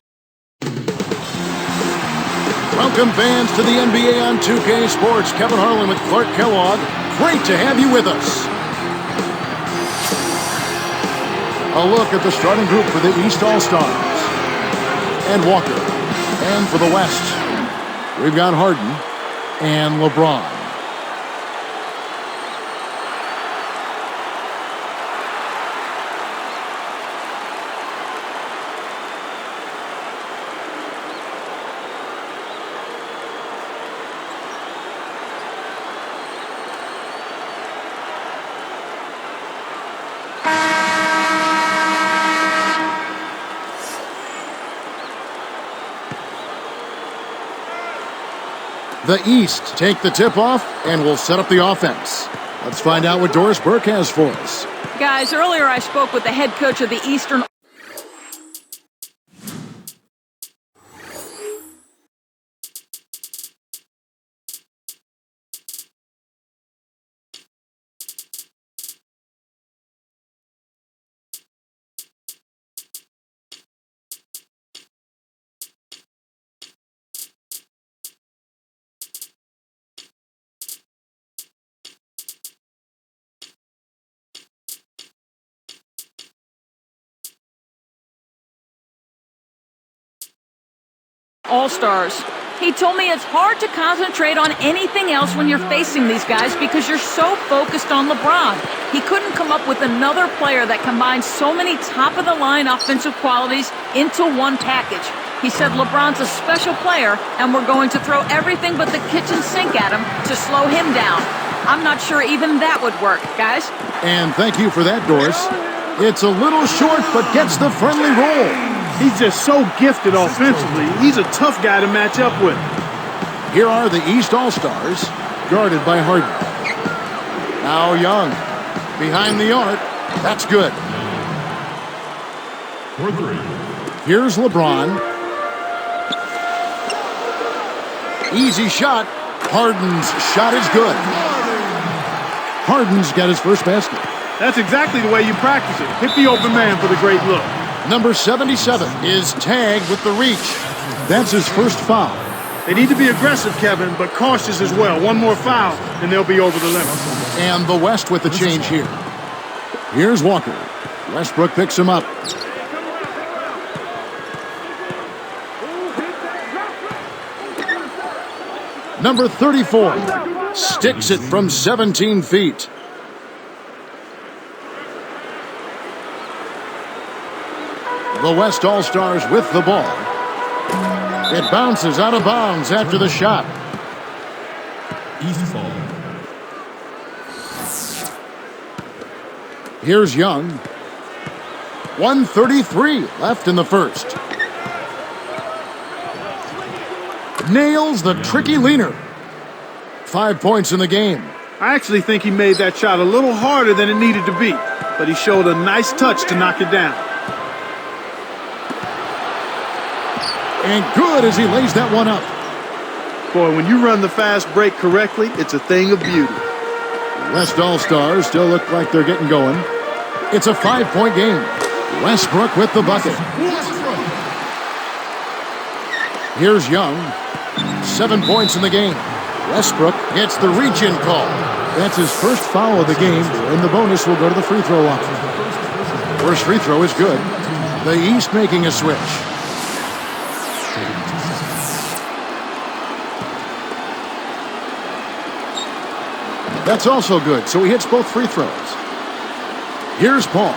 Welcome, fans, to the NBA on 2K Sports. Kevin Harlan with Clark Kellogg. Great to have you with us. A look at the starting group for the East All-Stars. And Walker. And for the West, we've got Harden and LeBron. The East take the tip-off and will set up the offense. Let's find out what Doris Burke has for us. Guys, earlier I spoke with the head coach of the Eastern All-Stars. He told me it's hard to concentrate on anything else when you're facing these guys because you're so focused on LeBron. He couldn't come up with another player that combines so many top-of-the-line offensive qualities into one package. He said LeBron's a special player, and we're going to throw everything but the kitchen sink at him to slow him down. I'm not sure even that would work, guys. And thank you for that, Doris. It's a little short, but gets the friendly roll. He's just so gifted offensively. He's a tough guy to match up with. Here are the East All-Stars, guarded by Harden. Now Young, behind the arc. That's good. For three. Here's LeBron. Easy shot. Harden's shot is good. Harden's got his first basket. That's exactly the way you practice it. Hit the open man for the great look. Number 77 is tagged with the reach. That's his first foul. They need to be aggressive, Kevin, but cautious as well. One more foul, and they'll be over the limit. And the West with the change here. Here's Walker. Westbrook picks him up. Number 34 sticks it from 17 feet. The West All-Stars with the ball. It bounces out of bounds after the shot. East ball. Here's Young. 1:33 left in the first. Nails the tricky leaner. 5 points in the game. I actually think he made that shot a little harder than it needed to be, but he showed a nice touch to knock it down. And good as he lays that one up. Boy, when you run the fast break correctly, it's a thing of beauty. West All-Stars still look like they're getting going. It's a 5-point game. Westbrook with the bucket. Here's Young. 7 points in the game. Westbrook gets the reach-in call. That's his first foul of the game, and the bonus will go to the free throw line. First free throw is good. The East making a switch. That's also good, so he hits both free throws. Here's Paul.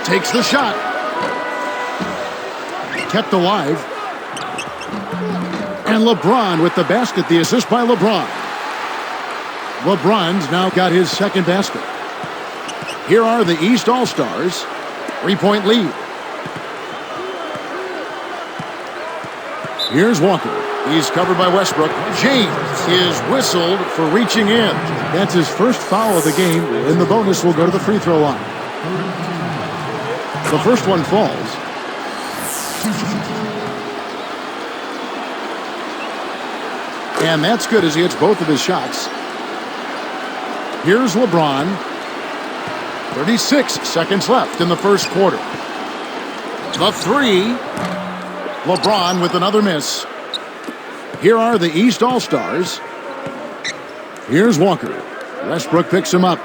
Takes the shot. Kept alive. And LeBron with the basket, the assist by LeBron. LeBron's now got his second basket. Here are the East All-Stars. 3-point lead. Here's Walker. He's covered by Westbrook. James is whistled for reaching in. That's his first foul of the game, and the bonus will go to the free throw line. The first one falls. And that's good as he hits both of his shots. Here's LeBron. 36 seconds left in the first quarter. The three. LeBron with another miss. Here are the East All-Stars. Here's Walker. Westbrook picks him up.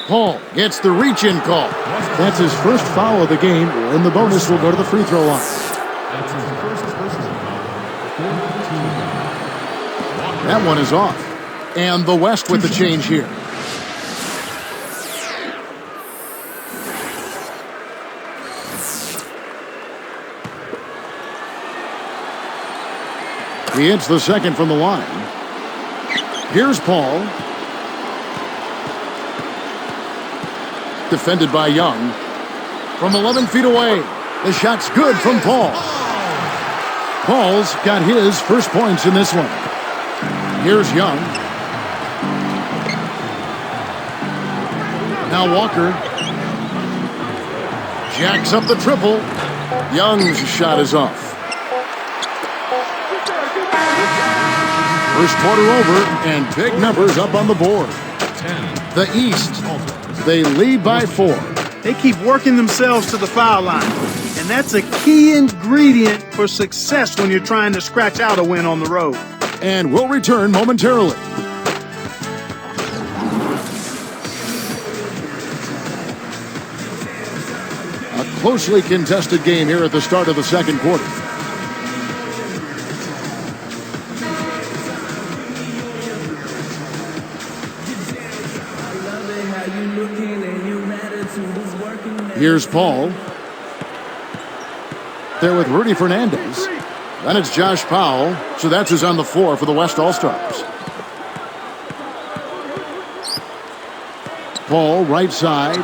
Paul gets the reach-in call. That's his first foul of the game, and the bonus will go to the free throw line. That's his first personal foul. 4-2. That one is off. And the West with the change here. He hits the second from the line. Here's Paul. Defended by Young. From 11 feet away. The shot's good from Paul. Paul's got his first points in this one. Here's Young. Now Walker. Jacks up the triple. Young's shot is off. First quarter over, and big numbers up on the board. 10. The East, they lead by 4. They keep working themselves to the foul line. And that's a key ingredient for success when you're trying to scratch out a win on the road. And we'll return momentarily. A closely contested game here at the start of the second quarter. Here's Paul. There with Rudy Fernandez. Then it's Josh Powell. So that's who's on the floor for the West All-Stars. Paul, right side.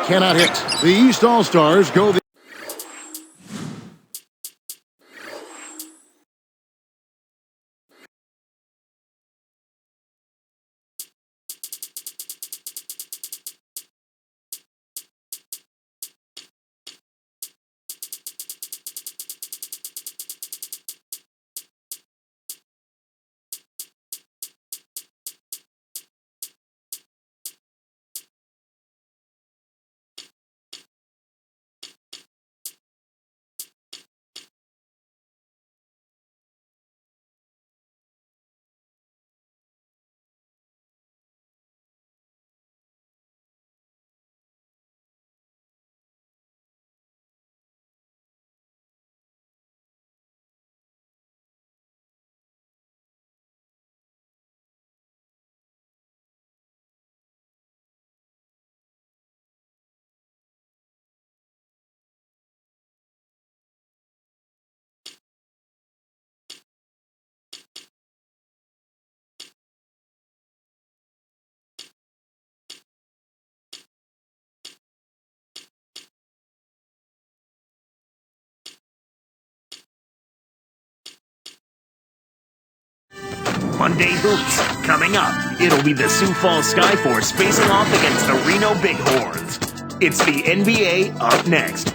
Cannot hit. The East All-Stars go the... Monday Hoops coming up. It'll be the Sioux Falls Skyforce facing off against the Reno Bighorns. It's the NBA up next.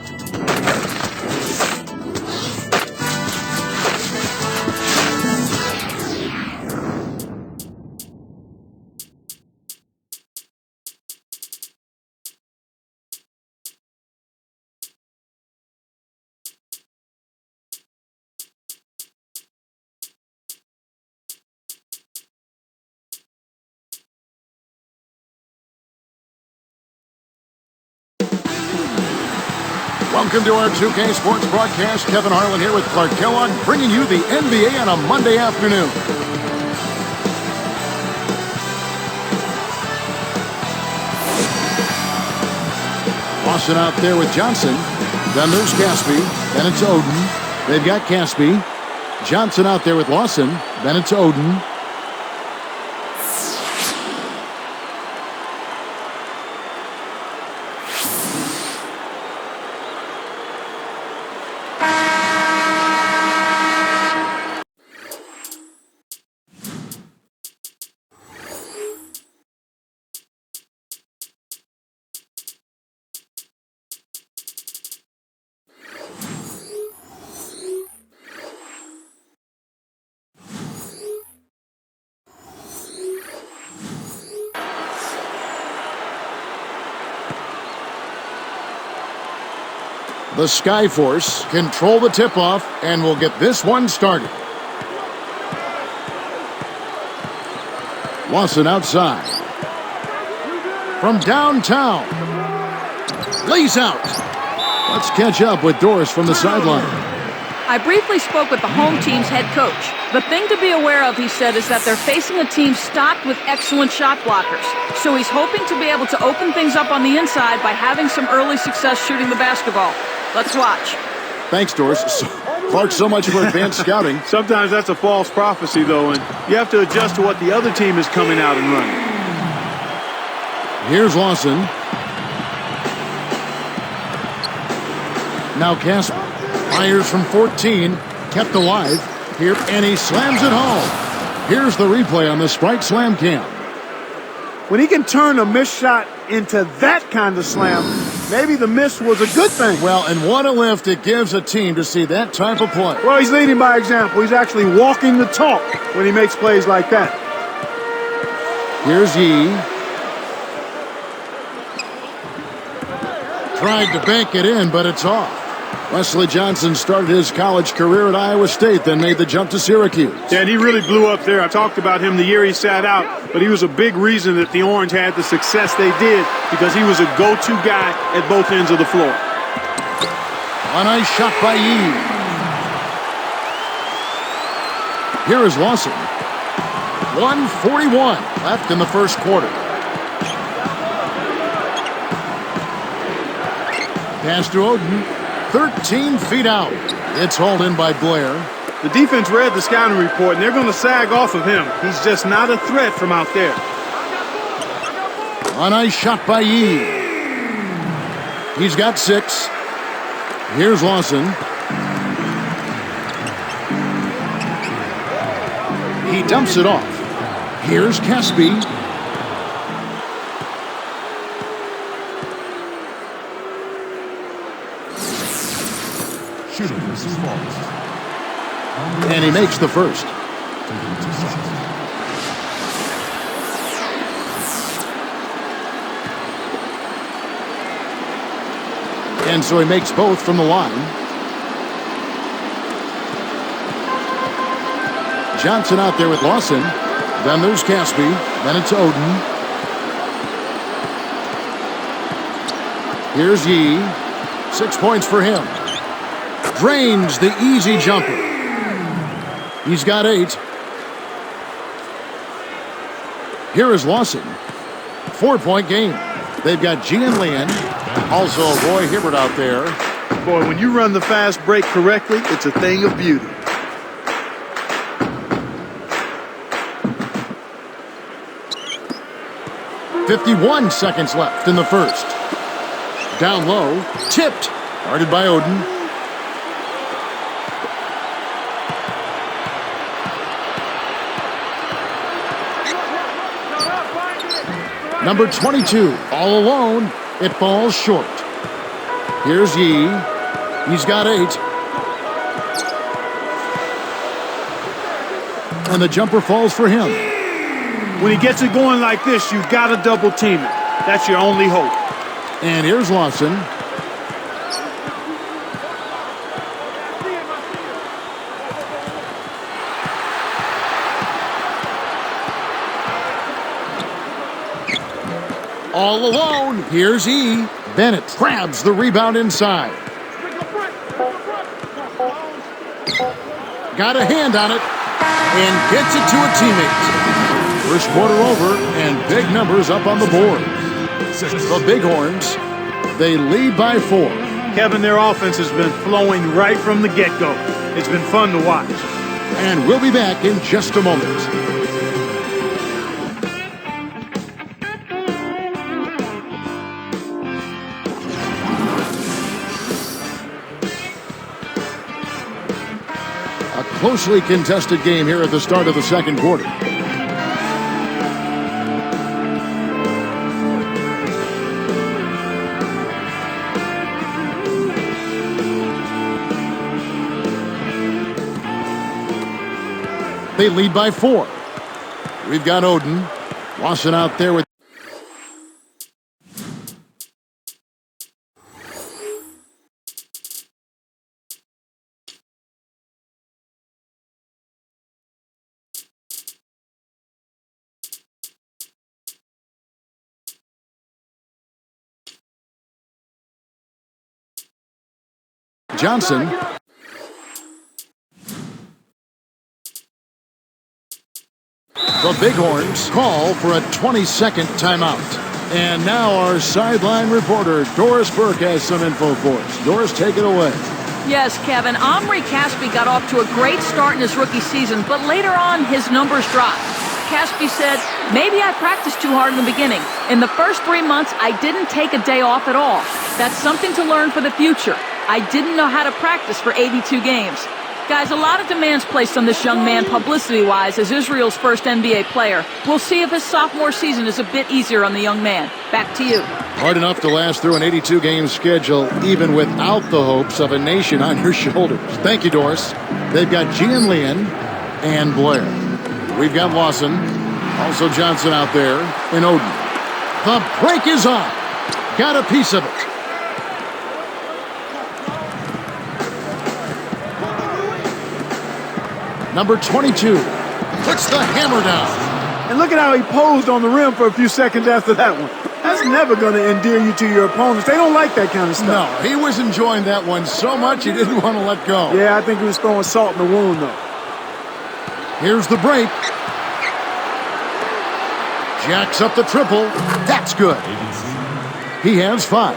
Welcome to our 2K Sports broadcast. Kevin Harlan here with Clark Kellogg, bringing you the NBA on a Monday afternoon. Lawson out there with Johnson. Then there's Caspi. Then it's Oden. They've got Caspi. Johnson out there with Lawson. Then it's Oden. The Skyforce control the tip-off and will get this one started. Lawson outside. From downtown. Lays out. Let's catch up with Doris from the sideline. I briefly spoke with the home team's head coach. The thing to be aware of, he said, is that they're facing a team stocked with excellent shot blockers. So he's hoping to be able to open things up on the inside by having some early success shooting the basketball. Let's watch. Thanks, Doris. Clark, so much for advanced scouting. Sometimes that's a false prophecy, though, and you have to adjust to what the other team is coming out and running. Here's Lawson. Now Casper fires from 14, kept alive here, and he slams it home. Here's the replay on the Sprite Slam Cam. When he can turn a missed shot into that kind of slam, maybe the miss was a good thing. Well, and what a lift it gives a team to see that type of play. Well, he's leading by example. He's actually walking the talk when he makes plays like that. Here's Yee. Tried to bank it in, but it's off. Wesley Johnson started his college career at Iowa State, then made the jump to Syracuse. Yeah, and he really blew up there. I talked about him the year he sat out, but he was a big reason that the Orange had the success they did because he was a go-to guy at both ends of the floor. A nice shot by Yee. Here is Lawson. 1:41 left in the first quarter. Pass to Oden. 13 feet out. It's hauled in by Blair. The defense read the scouting report, and they're going to sag off of him. He's just not a threat from out there. A nice shot by Yee. He's got 6. Here's Lawson. He dumps it off. Here's Caspi. Shooting for Sioux Falls. And he makes the first. Taking 2 shots. And so he makes both from the line. Johnson out there with Lawson. Then there's Caspi. Then it's Oden. Here's Yee. 6 points for him. Drains the easy jumper. He's got 8. Here is Lawson. 4-point game. They've got G and Lian. Also Roy Hibbert out there. Boy, when you run the fast break correctly, it's a thing of beauty. .51 seconds left in the first. Down low. Tipped. Guarded by Oden. Number 22, all alone. It falls short. Here's Yee. He's got 8. And the jumper falls for him. When he gets it going like this, you've got to double team it. That's your only hope. And here's Lawson. All alone. Here's E. Bennett grabs the rebound inside. Got a hand on it and gets it to a teammate. First quarter over and big numbers up on the board. The Bighorns, they lead by 4. Kevin, their offense has been flowing right from the get-go. It's been fun to watch. And we'll be back in just a moment. A closely contested game here at the start of the second quarter. They lead by 4. We've got Oden. Lawson out there with Johnson. The Bighorns call for a 20-second timeout. And now our sideline reporter, Doris Burke, has some info for us. Doris, take it away. Yes, Kevin. Omri Caspi got off to a great start in his rookie season, but later on, his numbers dropped. Caspi said, "Maybe I practiced too hard in the beginning. In the first 3 months, I didn't take a day off at all. That's something to learn for the future. I didn't know how to practice for 82 games." Guys, a lot of demands placed on this young man publicity-wise as Israel's first NBA player. We'll see if his sophomore season is a bit easier on the young man. Back to you. Hard enough to last through an 82-game schedule, even without the hopes of a nation on your shoulders. Thank you, Doris. They've got Gian Leon and Blair. We've got Lawson, also Johnson out there, and Oden. The break is on. Got a piece of it. Number 22 puts the hammer down. And look at how he posed on the rim for a few seconds after that one. That's never going to endear you to your opponents. They don't like that kind of stuff. No, he was enjoying that one so much he didn't want to let go. Yeah, I think he was throwing salt in the wound, though. Here's the break. Jacks up the triple. That's good. He has 5.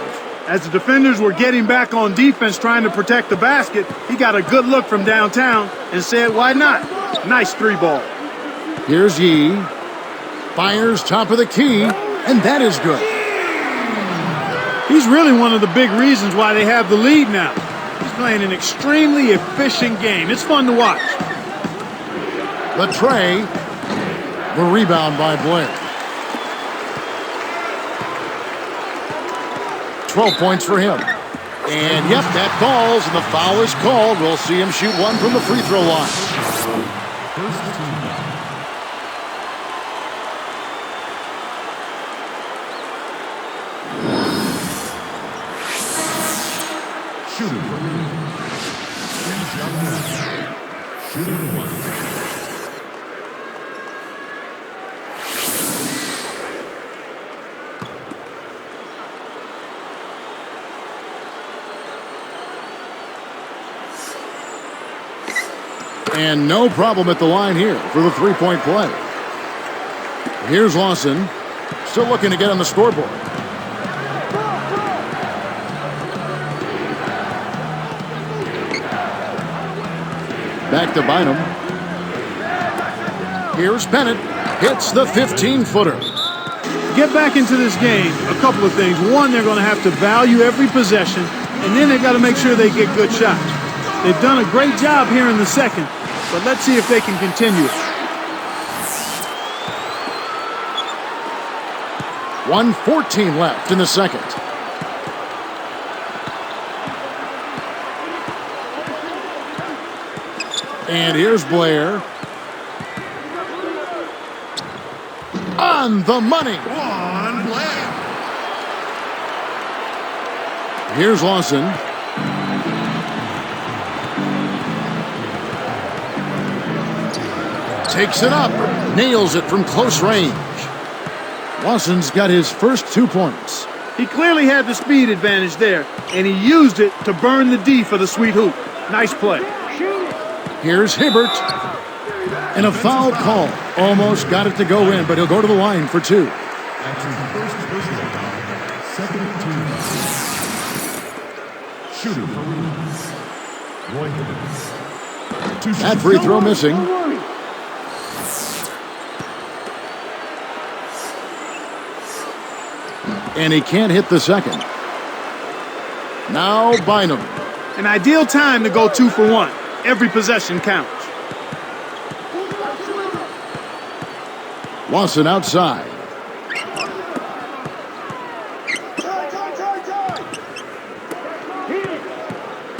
As the defenders were getting back on defense trying to protect the basket, he got a good look from downtown and said, why not? Nice 3-ball. Here's Yee. Fires top of the key, and that is good. He's really one of the big reasons why they have the lead now. He's playing an extremely efficient game. It's fun to watch. The tray. The rebound by Blair. 12 points for him. And, yep, that falls, and the foul is called. We'll see him shoot one from the free throw line. First team. Shooting for me. Shooting 1. And no problem at the line here for the three-point play. Here's Lawson, still looking to get on the scoreboard. Back to Bynum. Here's Bennett, hits the 15-footer. Get back into this game, a couple of things. One, they're going to have to value every possession, and then they've got to make sure they get good shots. They've done a great job here in the second, but let's see if they can continue. 1:14 left in the second. And here's Blair. On the money. On Blair. Here's Lawson. Takes it up. Nails it from close range. Lawson's got his first 2 points. He clearly had the speed advantage there, and he used it to burn the D for the sweet hoop. Nice play. Here's Hibbert. And a foul call. Almost got it to go in, but he'll go to the line for 2. That's his first personal foul. Second team. Shooting for rebounds. Roy Hibbert. That free throw missing. And he can't hit the second. Now Bynum. An ideal time to go 2 for 1. Every possession counts. Lawson outside.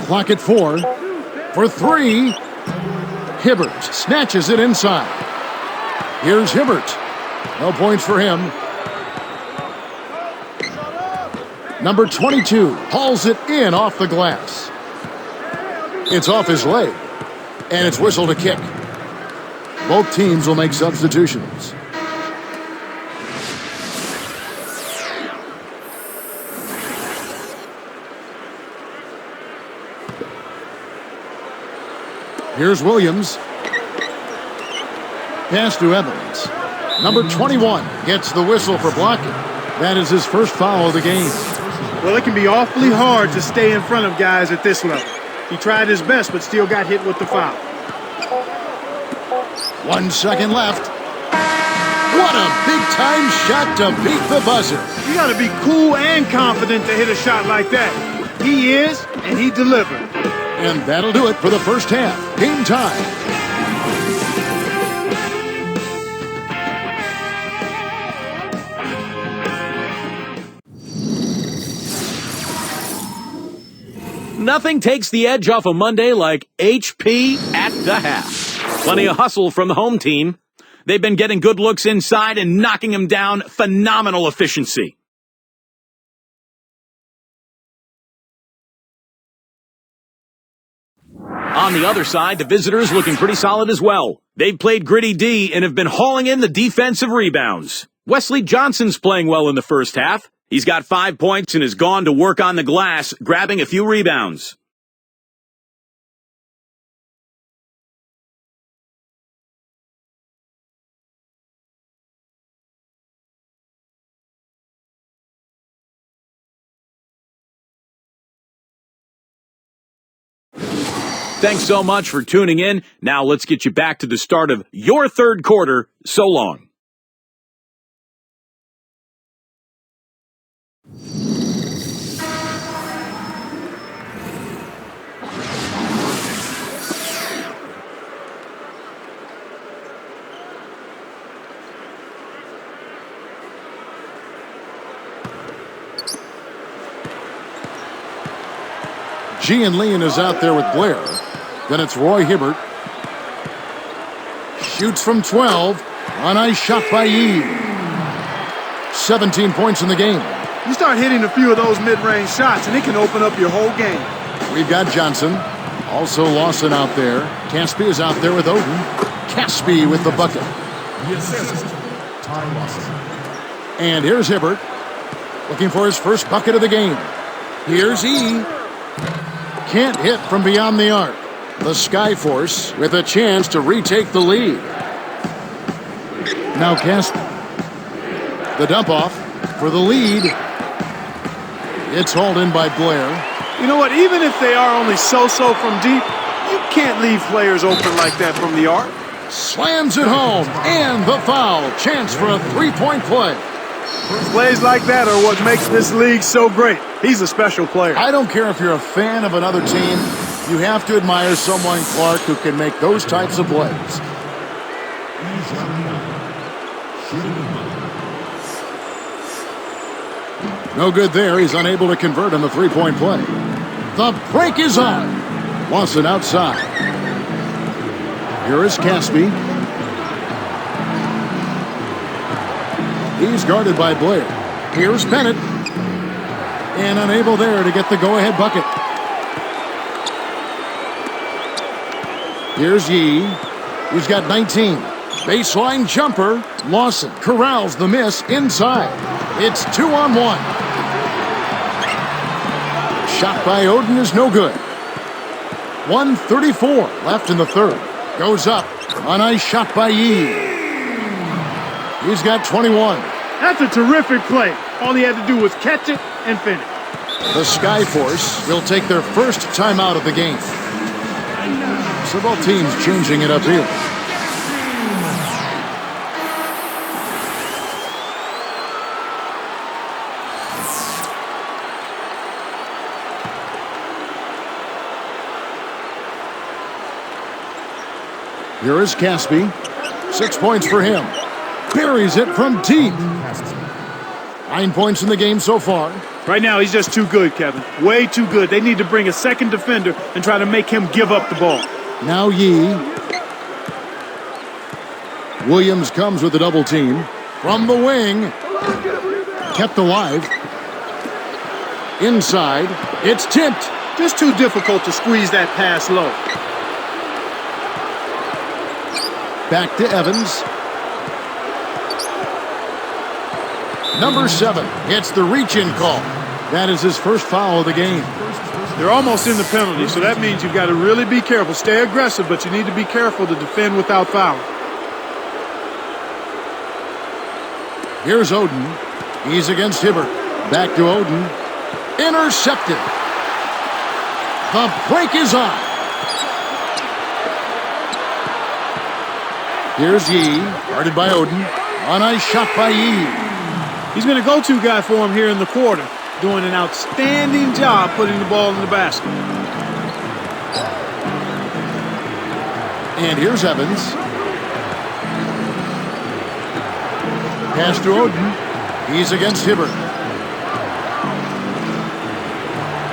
Clock at 4. For 3. Hibbert snatches it inside. Here's Hibbert. No points for him. Number 22 hauls it in off the glass. It's off his leg, and it's whistled a kick. Both teams will make substitutions. Here's Williams. Pass to Evans. Number 21 gets the whistle for blocking. That is his first foul of the game. Well, it can be awfully hard to stay in front of guys at this level. He tried his best, but still got hit with the foul. 1 second left. What a big-time shot to beat the buzzer. You got to be cool and confident to hit a shot like that. He is, and he delivered. And that'll do it for the first half. Game time. Nothing takes the edge off a Monday like HP at the half. Plenty of hustle from the home team. They've been getting good looks inside and knocking them down. Phenomenal efficiency. On the other side, the visitors looking pretty solid as well. They've played gritty D and have been hauling in the defensive rebounds. Wesley Johnson's playing well in the first half. He's got 5 points and has gone to work on the glass, grabbing a few rebounds. Thanks so much for tuning in. Now let's get you back to the start of your third quarter. So long. Gian Leon is out there with Blair. Then it's Roy Hibbert. Shoots from 12. A nice shot by Yee. 17 points in the game. You start hitting a few of those mid-range shots, and it can open up your whole game. We've got Johnson. Also Lawson out there. Caspi is out there with Oden. Caspi with the bucket. The assist, Ty Lawson. And here's Hibbert. Looking for his first bucket of the game. Here's E. Can't hit from beyond the arc. The Skyforce with a chance to retake the lead. Now Caspi. The dump off for the lead. It's hauled in by Blair. You know what? Even if they are only so-so from deep, you can't leave players open like that from the arc. Slams it home. And the foul. Chance for a three-point play. Plays like that are what makes this league so great. He's a special player. I don't care if you're a fan of another team. You have to admire someone, Clark, who can make those types of plays. No good there. He's unable to convert on the three-point play. The break is on. Lawson outside. Here is Caspi. He's guarded by Blair. Here's Bennett. And unable there to get the go-ahead bucket. Here's Yee. He's got 19. Baseline jumper. Lawson corrals the miss inside. It's 2-on-1. Shot by Oden is no good. 1:34 left in the third. Goes up. A nice shot by Yee. He's got 21. That's a terrific play. All he had to do was catch it and finish. The Skyforce will take their first timeout of the game. So both teams changing it up here. Here is Caspi. 6 points for him. Buries it from deep. 9 points in the game so far. Right now, he's just too good, Kevin. Way too good. They need to bring a second defender and try to make him give up the ball. Now Yee. Williams comes with a double team. From the wing. Kept alive. Inside. It's tipped. Just too difficult to squeeze that pass low. Back to Evans. Number 7 gets the reach-in call. That is his first foul of the game. They're almost in the penalty, so that means you've got to really be careful. Stay aggressive, but you need to be careful to defend without fouling. Here's Oden. He's against Hibbert. Back to Oden. Intercepted. The break is on. Here's Yi. Guarded by Oden. A nice shot by Yi. He's been a go-to guy for him here in the quarter, doing an outstanding job putting the ball in the basket. And here's Evans. Pass to Oden. He's against Hibbert.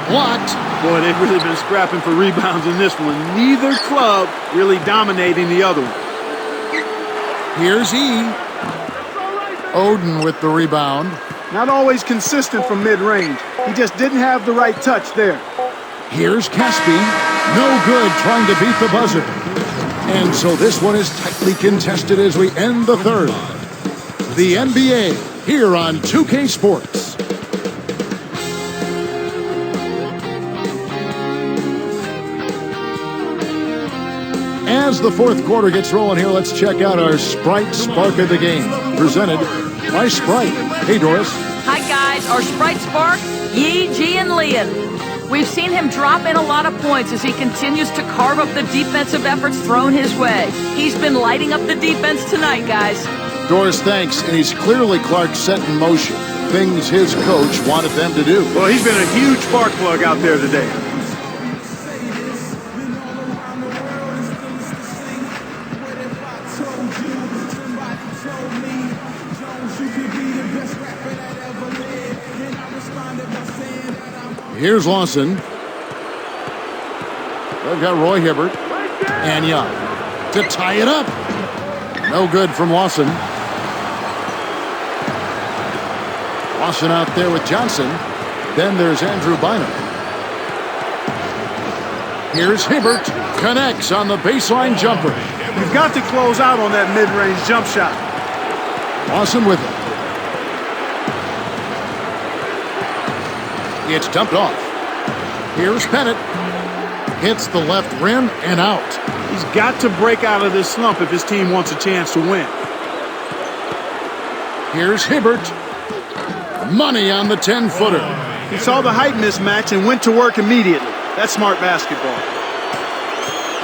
Blocked. Boy, they've really been scrapping for rebounds in this one. Neither club really dominating the other one. Here's E. Oden with the rebound. Not always consistent from mid-range. He just didn't have the right touch there. Here's Caspi. No good trying to beat the buzzer. And so this one is tightly contested as we end the third. The NBA here on 2K Sports. As the fourth quarter gets rolling here, let's check out our Sprite Spark of the Game, presented by Sprite. Hey, Doris. Hi, guys. Our Sprite Spark, Yi, G, and Lian. We've seen him drop in a lot of points as he continues to carve up the defensive efforts thrown his way. He's been lighting up the defense tonight, guys. Doris, thanks. And he's clearly Clark set in motion. Things his coach wanted them to do. Well, he's been a huge spark plug out there today. Here's Lawson. They've got Roy Hibbert and Young to tie it up. No good from Lawson. Lawson out there with Johnson. Then there's Andrew Bynum. Here's Hibbert. Connects on the baseline jumper. You've got to close out on that mid-range jump shot. Lawson with it. It's dumped off. Here's Pettit. Hits the left rim and out. He's got to break out of this slump if his team wants a chance to win. Here's Hibbert. Money on the 10-footer. He saw the height mismatch and went to work immediately. That's smart basketball.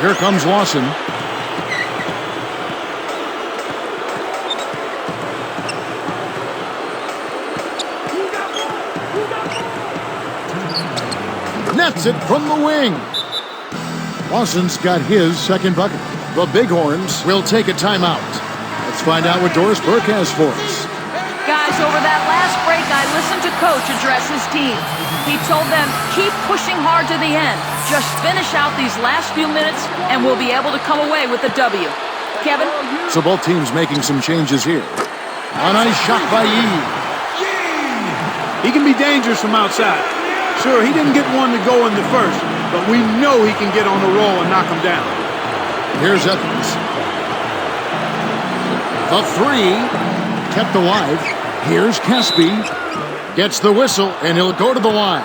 Here comes Lawson. Nets it from the wing. Lawson's got his second bucket. The Bighorns will take a timeout. Let's find out what Doris Burke has for us. Guys, over that last break, I listened to Coach address his team. He told them, keep pushing hard to the end. Just finish out these last few minutes, and we'll be able to come away with a W. Kevin? So both teams making some changes here. A nice shot by Yi. He can be dangerous from outside. Sure, he didn't get one to go in the first, but we know he can get on the roll and knock him down. Here's Evans. The three kept alive. Here's Caspi. Gets the whistle, and he'll go to the line.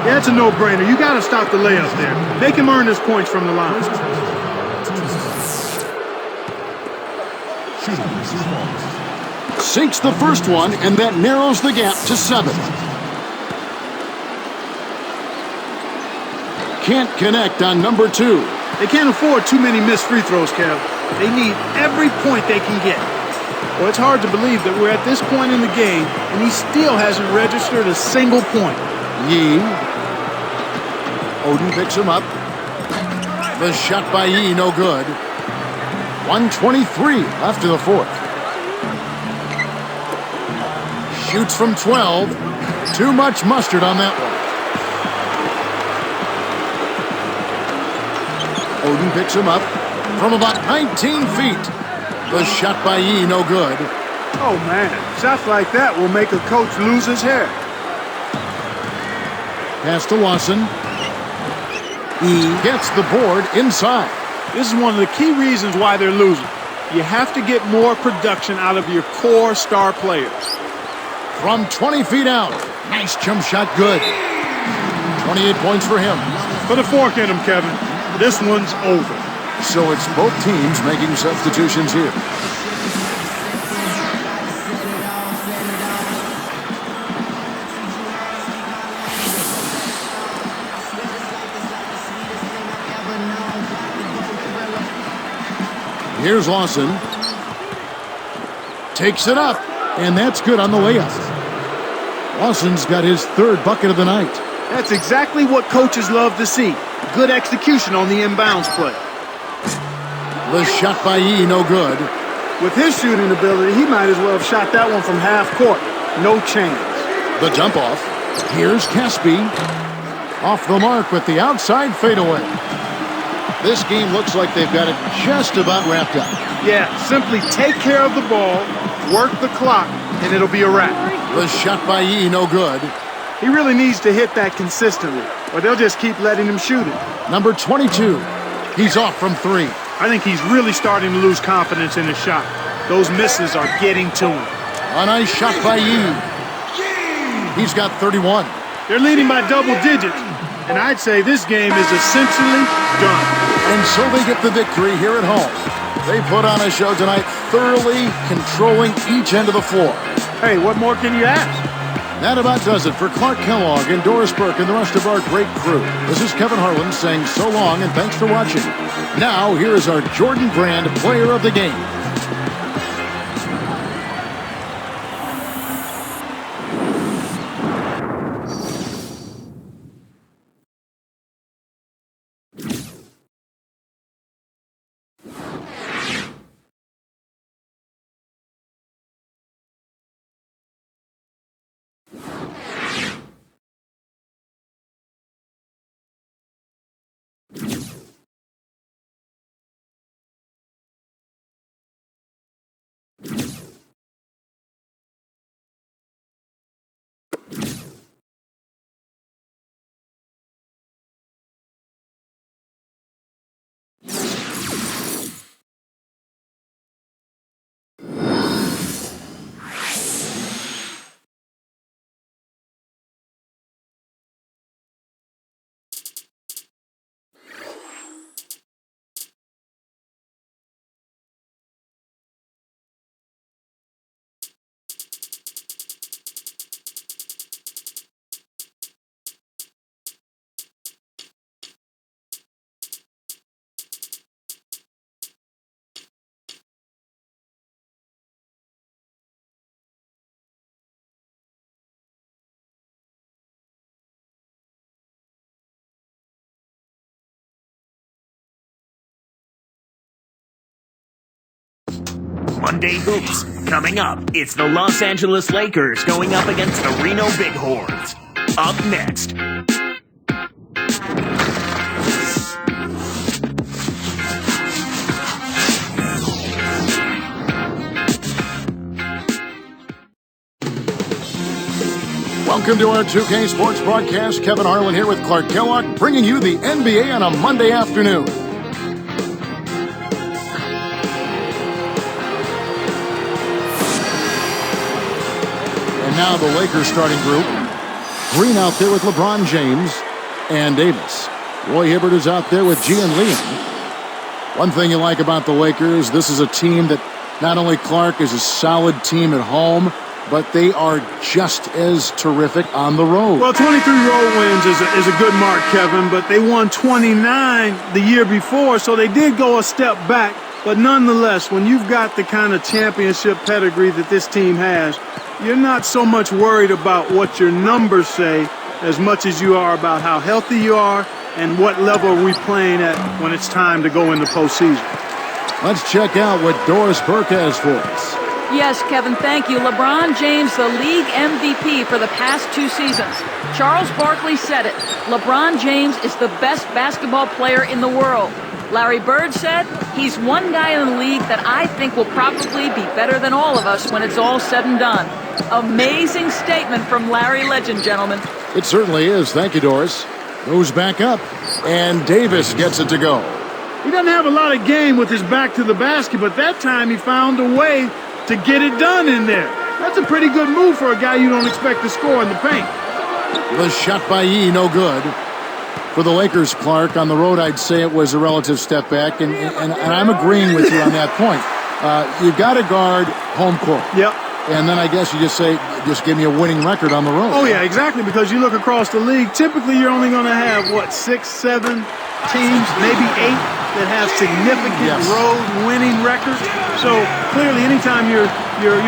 Yeah, it's a no-brainer. You got to stop the layup there. Make him earn his points from the line. Sinks the first one, and that narrows the gap to 7. Can't connect on number 2. They can't afford too many missed free throws, Kev. They need every point they can get. Well, it's hard to believe that we're at this point in the game, and he still hasn't registered a single point. Yi. Oden picks him up. The shot by Yi, no good. 1:23 after the fourth. Shoots from 12. Too much mustard on that one. Oden picks him up from about 19 feet. The shot by Yi, no good. Oh, man. Shots like that will make a coach lose his hair. Pass to Lawson. He gets the board inside. This is one of the key reasons why they're losing. You have to get more production out of your core star players. From 20 feet out. Nice jump shot, good. 28 points for him. Put a fork in him, Kevin. This one's over. So it's both teams making substitutions here. Here's Lawson. Takes it up, and that's good on the layup. Lawson's got his third bucket of the night. That's exactly what coaches love to see. Good execution on the inbounds play. The shot by Yee, no good. With his shooting ability, he might as well have shot that one from half court. No chance. The dump off. Here's Caspi. Off the mark with the outside fadeaway. This game looks like they've got it just about wrapped up. Yeah, simply take care of the ball, work the clock, and it'll be a wrap. The shot by Yee, no good. He really needs to hit that consistently, or they'll just keep letting him shoot it. Number 22. He's off from three. I think he's really starting to lose confidence in his shot. Those misses are getting to him. A nice shot by Yee. He's got 31. They're leading by double digits, and I'd say this game is essentially done. And so they get the victory here at home. They put on a show tonight, thoroughly controlling each end of the floor. Hey, what more can you ask? That about does it for Clark Kellogg and Doris Burke and the rest of our great crew. This is Kevin Harlan saying so long and thanks for watching. Now, here is our Jordan Brand Player of the Game. Monday Hoops. Coming up, it's the Los Angeles Lakers going up against the Reno Bighorns. Up next. Welcome to our 2K Sports broadcast. Kevin Harlan here with Clark Kellogg, bringing you the NBA on a Monday afternoon. And now the Lakers starting group. Green out there with LeBron James and Davis. Roy Hibbert is out there with Gian Leon. One thing you like about the Lakers, this is a team that not only Clark is a solid team at home, but they are just as terrific on the road. Well, 23 road wins is a good mark, Kevin, but they won 29 the year before, so they did go a step back. But nonetheless, when you've got the kind of championship pedigree that this team has, you're not so much worried about what your numbers say as much as you are about how healthy you are and what level are we playing at when it's time to go in the postseason. Let's check out what Doris Burke has for us. Yes, Kevin, thank you. LeBron James, the league MVP for the past 2 seasons. Charles Barkley said it. LeBron James is the best basketball player in the world. Larry Bird said he's one guy in the league that I think will probably be better than all of us when it's all said and done. Amazing statement from Larry Legend, gentlemen. It certainly is. Thank you, Doris. Moves back up, and Davis gets it to go. He doesn't have a lot of game with his back to the basket, but that time he found a way to get it done in there. That's a pretty good move for a guy you don't expect to score in the paint. The shot by Yee, no good. For the Lakers, Clark, on the road, I'd say it was a relative step back, and I'm agreeing with you on that point. You've got to guard home court. Yep. And then I guess you just say, just give me a winning record on the road. Oh, yeah, exactly, because you look across the league, typically you're only going to have, 6, 7 teams, maybe 8 that have significant road winning records. So clearly anytime you're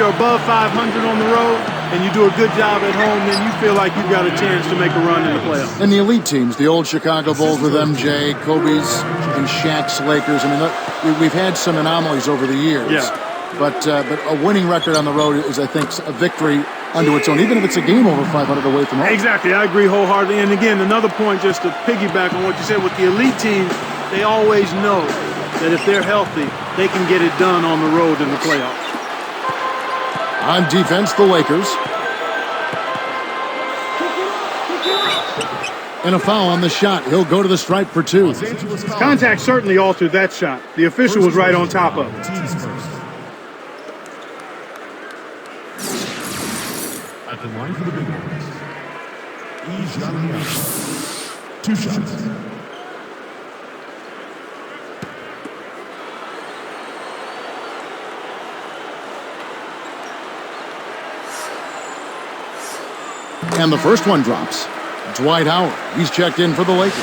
above 500 on the road and you do a good job at home, then you feel like you've got a chance to make a run in the playoffs. And the elite teams, the old Chicago Bulls with MJ, Kobe's and Shaq's Lakers, I mean, we've had some anomalies over the years. Yeah. But a winning record on the road is, I think, a victory unto its own, even if it's a game over 500 away from home. Exactly. I agree wholeheartedly. And again, another point just to piggyback on what you said with the elite teams, they always know that if they're healthy, they can get it done on the road in the playoffs. On defense, the Lakers. And a foul on the shot. He'll go to the stripe for 2. Contact certainly altered that shot. The official was right on top of it. Teams first. At the line for the big ones. Ejanian. 2 shots. And the first one drops. Dwight Howard. He's checked in for the Lakers.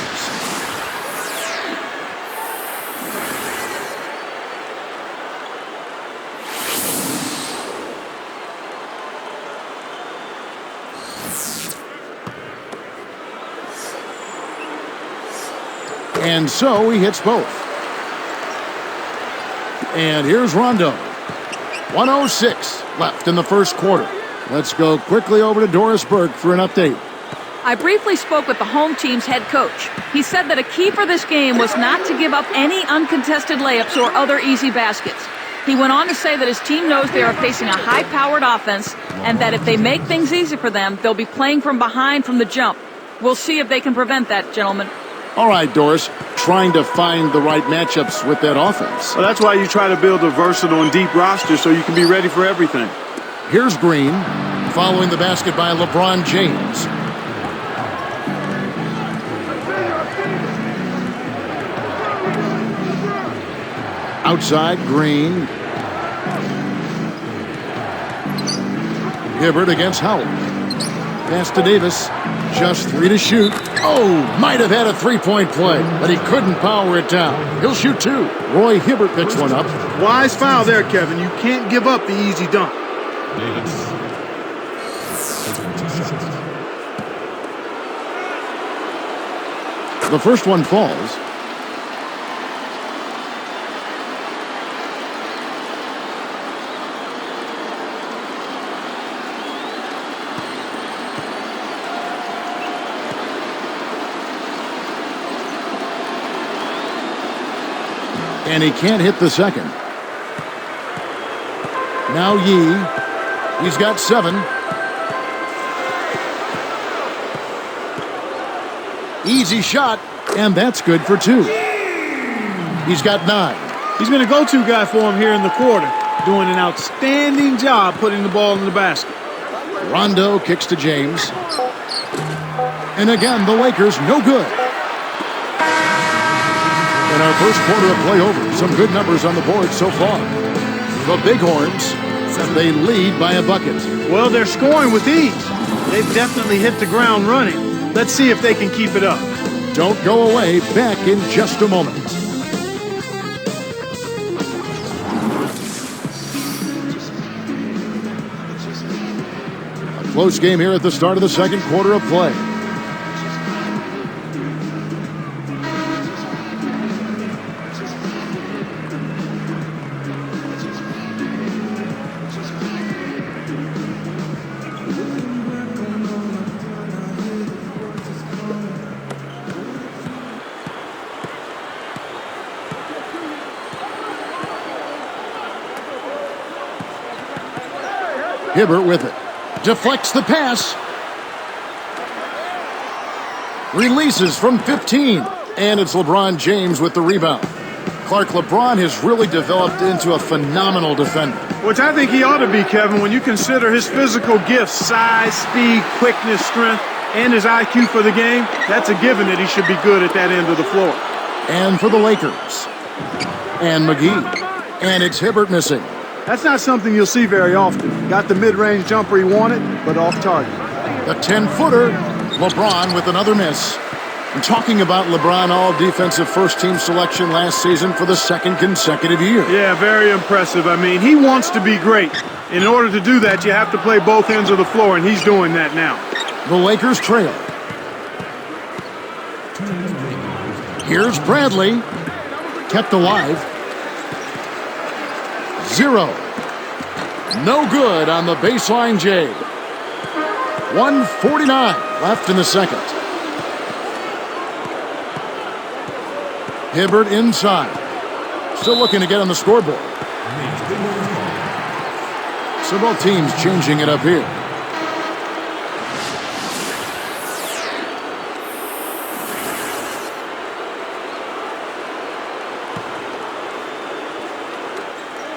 And so he hits both. And here's Rondo. 1:06 left in the first quarter. Let's go quickly over to Doris Burke for an update. I briefly spoke with the home team's head coach. He said that a key for this game was not to give up any uncontested layups or other easy baskets. He went on to say that his team knows they are facing a high-powered offense and that if they make things easy for them, they'll be playing from behind from the jump. We'll see if they can prevent that, gentlemen. All right, Doris, trying to find the right matchups with that offense. Well, that's why you try to build a versatile and deep roster so you can be ready for everything. Here's Green, following the basket by LeBron James. Outside, Green. Hibbert against Howell. Pass to Davis. Just 3 to shoot. Oh, might have had a three-point play, but he couldn't power it down. He'll shoot 2. Roy Hibbert picks one up. Wise foul there, Kevin. You can't give up the easy dunk. Davis. Taking 2 shots. The first one falls. And he can't hit the second. Now Yee. He's got 7. Easy shot, and that's good for 2. He's got 9. He's been a go-to guy for him here in the quarter, doing an outstanding job putting the ball in the basket. Rondo kicks to James. And again, the Lakers no good. In our first quarter of play over, some good numbers on the board so far. The Bighorns, they lead by a bucket. Well, they're scoring with ease. They've definitely hit the ground running. Let's see if they can keep it up. Don't go away. Back in just a moment. A close game here at the start of the second quarter of play. Hibbert with it. Deflects the pass. Releases from 15. And it's LeBron James with the rebound. Clark, LeBron has really developed into a phenomenal defender. Which I think he ought to be, Kevin, when you consider his physical gifts, size, speed, quickness, strength. and his IQ for the game, that's a given that he should be good at that end of the floor. And for the Lakers. And McGee. And it's Hibbert missing. That's not something you'll see very often. Got the mid-range jumper he wanted, but off target. The 10-footer. LeBron with another miss. And talking about LeBron, all-defensive first-team selection last season for the second consecutive year. Yeah, very impressive. I mean, he wants to be great. In order to do that, you have to play both ends of the floor, and he's doing that now. The Lakers trail. Here's Bradley. Kept alive. 0. No good on the baseline J. 1:49 left in the second. Hibbert inside. Still looking to get on the scoreboard. So both teams changing it up here.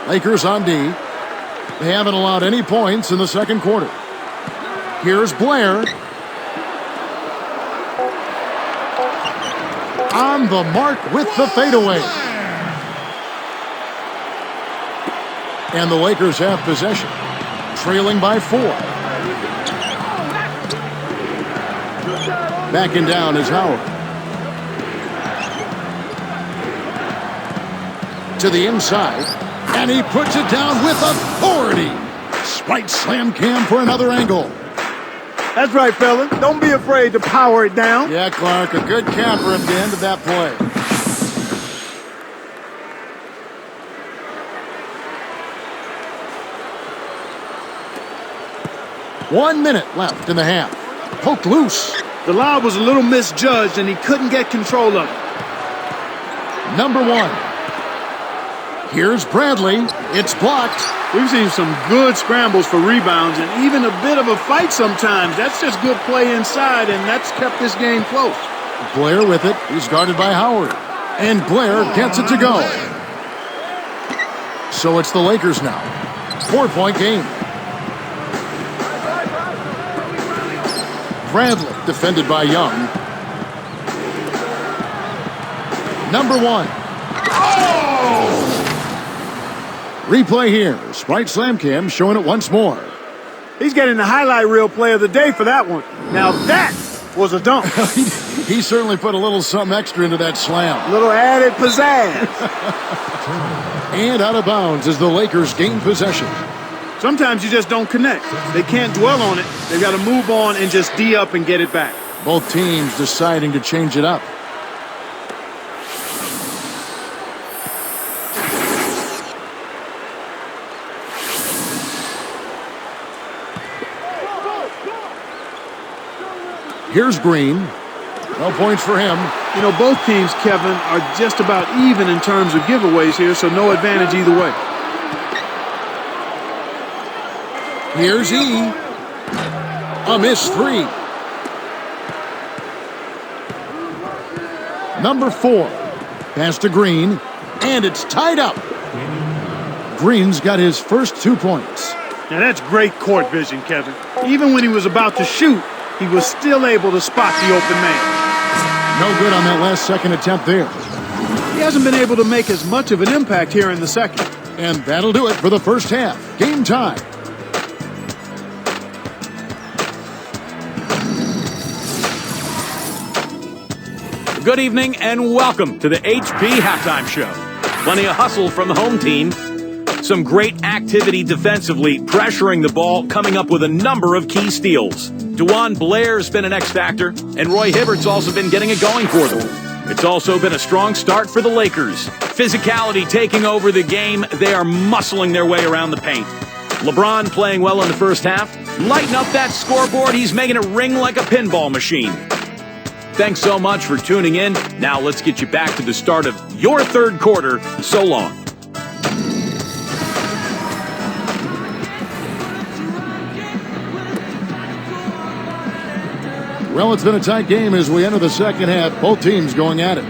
Lakers on D. They haven't allowed any points in the second quarter. Here's Blair. On the mark with the fadeaway. And the Lakers have possession. Trailing by 4. Backing down is Howard. To the inside. And he puts it down with authority. Sprite slam cam for another angle. That's right, fella. Don't be afraid to power it down. Yeah, Clark, a good camper at the end of that play. One minute left in the half. Poked loose. The lob was a little misjudged, and he couldn't get control of it. Number 1. Here's Bradley. It's blocked. We've seen some good scrambles for rebounds and even a bit of a fight sometimes. That's just good play inside, and that's kept this game close. Blair with it. He's guarded by Howard. And Blair gets it to go. So it's the Lakers now. 4-point game. Bradley defended by Young. Number 1. Replay here. Sprite Slam Cam showing it once more. He's getting the highlight reel play of the day for that one. Now that was a dunk. He certainly put a little something extra into that slam. Little added pizzazz. And out of bounds as the Lakers gain possession. Sometimes you just don't connect. They can't dwell on it. They've got to move on and just D up and get it back. Both teams deciding to change it up. Here's Green. No points for him. You know, both teams, Kevin, are just about even in terms of giveaways here, so no advantage either way. Here's E. A missed 3. Number 4. Pass to Green. And it's tied up. Green's got his first 2 points. Now that's great court vision, Kevin. Even when he was about to shoot, he was still able to spot the open man. No good on that last second attempt there. He hasn't been able to make as much of an impact here in the second. And that'll do it for the first half. Game time. Good evening and welcome to the HP Halftime Show. Plenty of hustle from the home team. Some great activity defensively, pressuring the ball, coming up with a number of key steals. DeJuan Blair's been an X factor, and Roy Hibbert's also been getting it going for them. It's also been a strong start for the Lakers. Physicality taking over the game. They are muscling their way around the paint. LeBron playing well in the first half. Lighten up that scoreboard. He's making it ring like a pinball machine. Thanks so much for tuning in. Now let's get you back to the start of your third quarter. So long. Well, it's been a tight game as we enter the second half. Both teams going at it.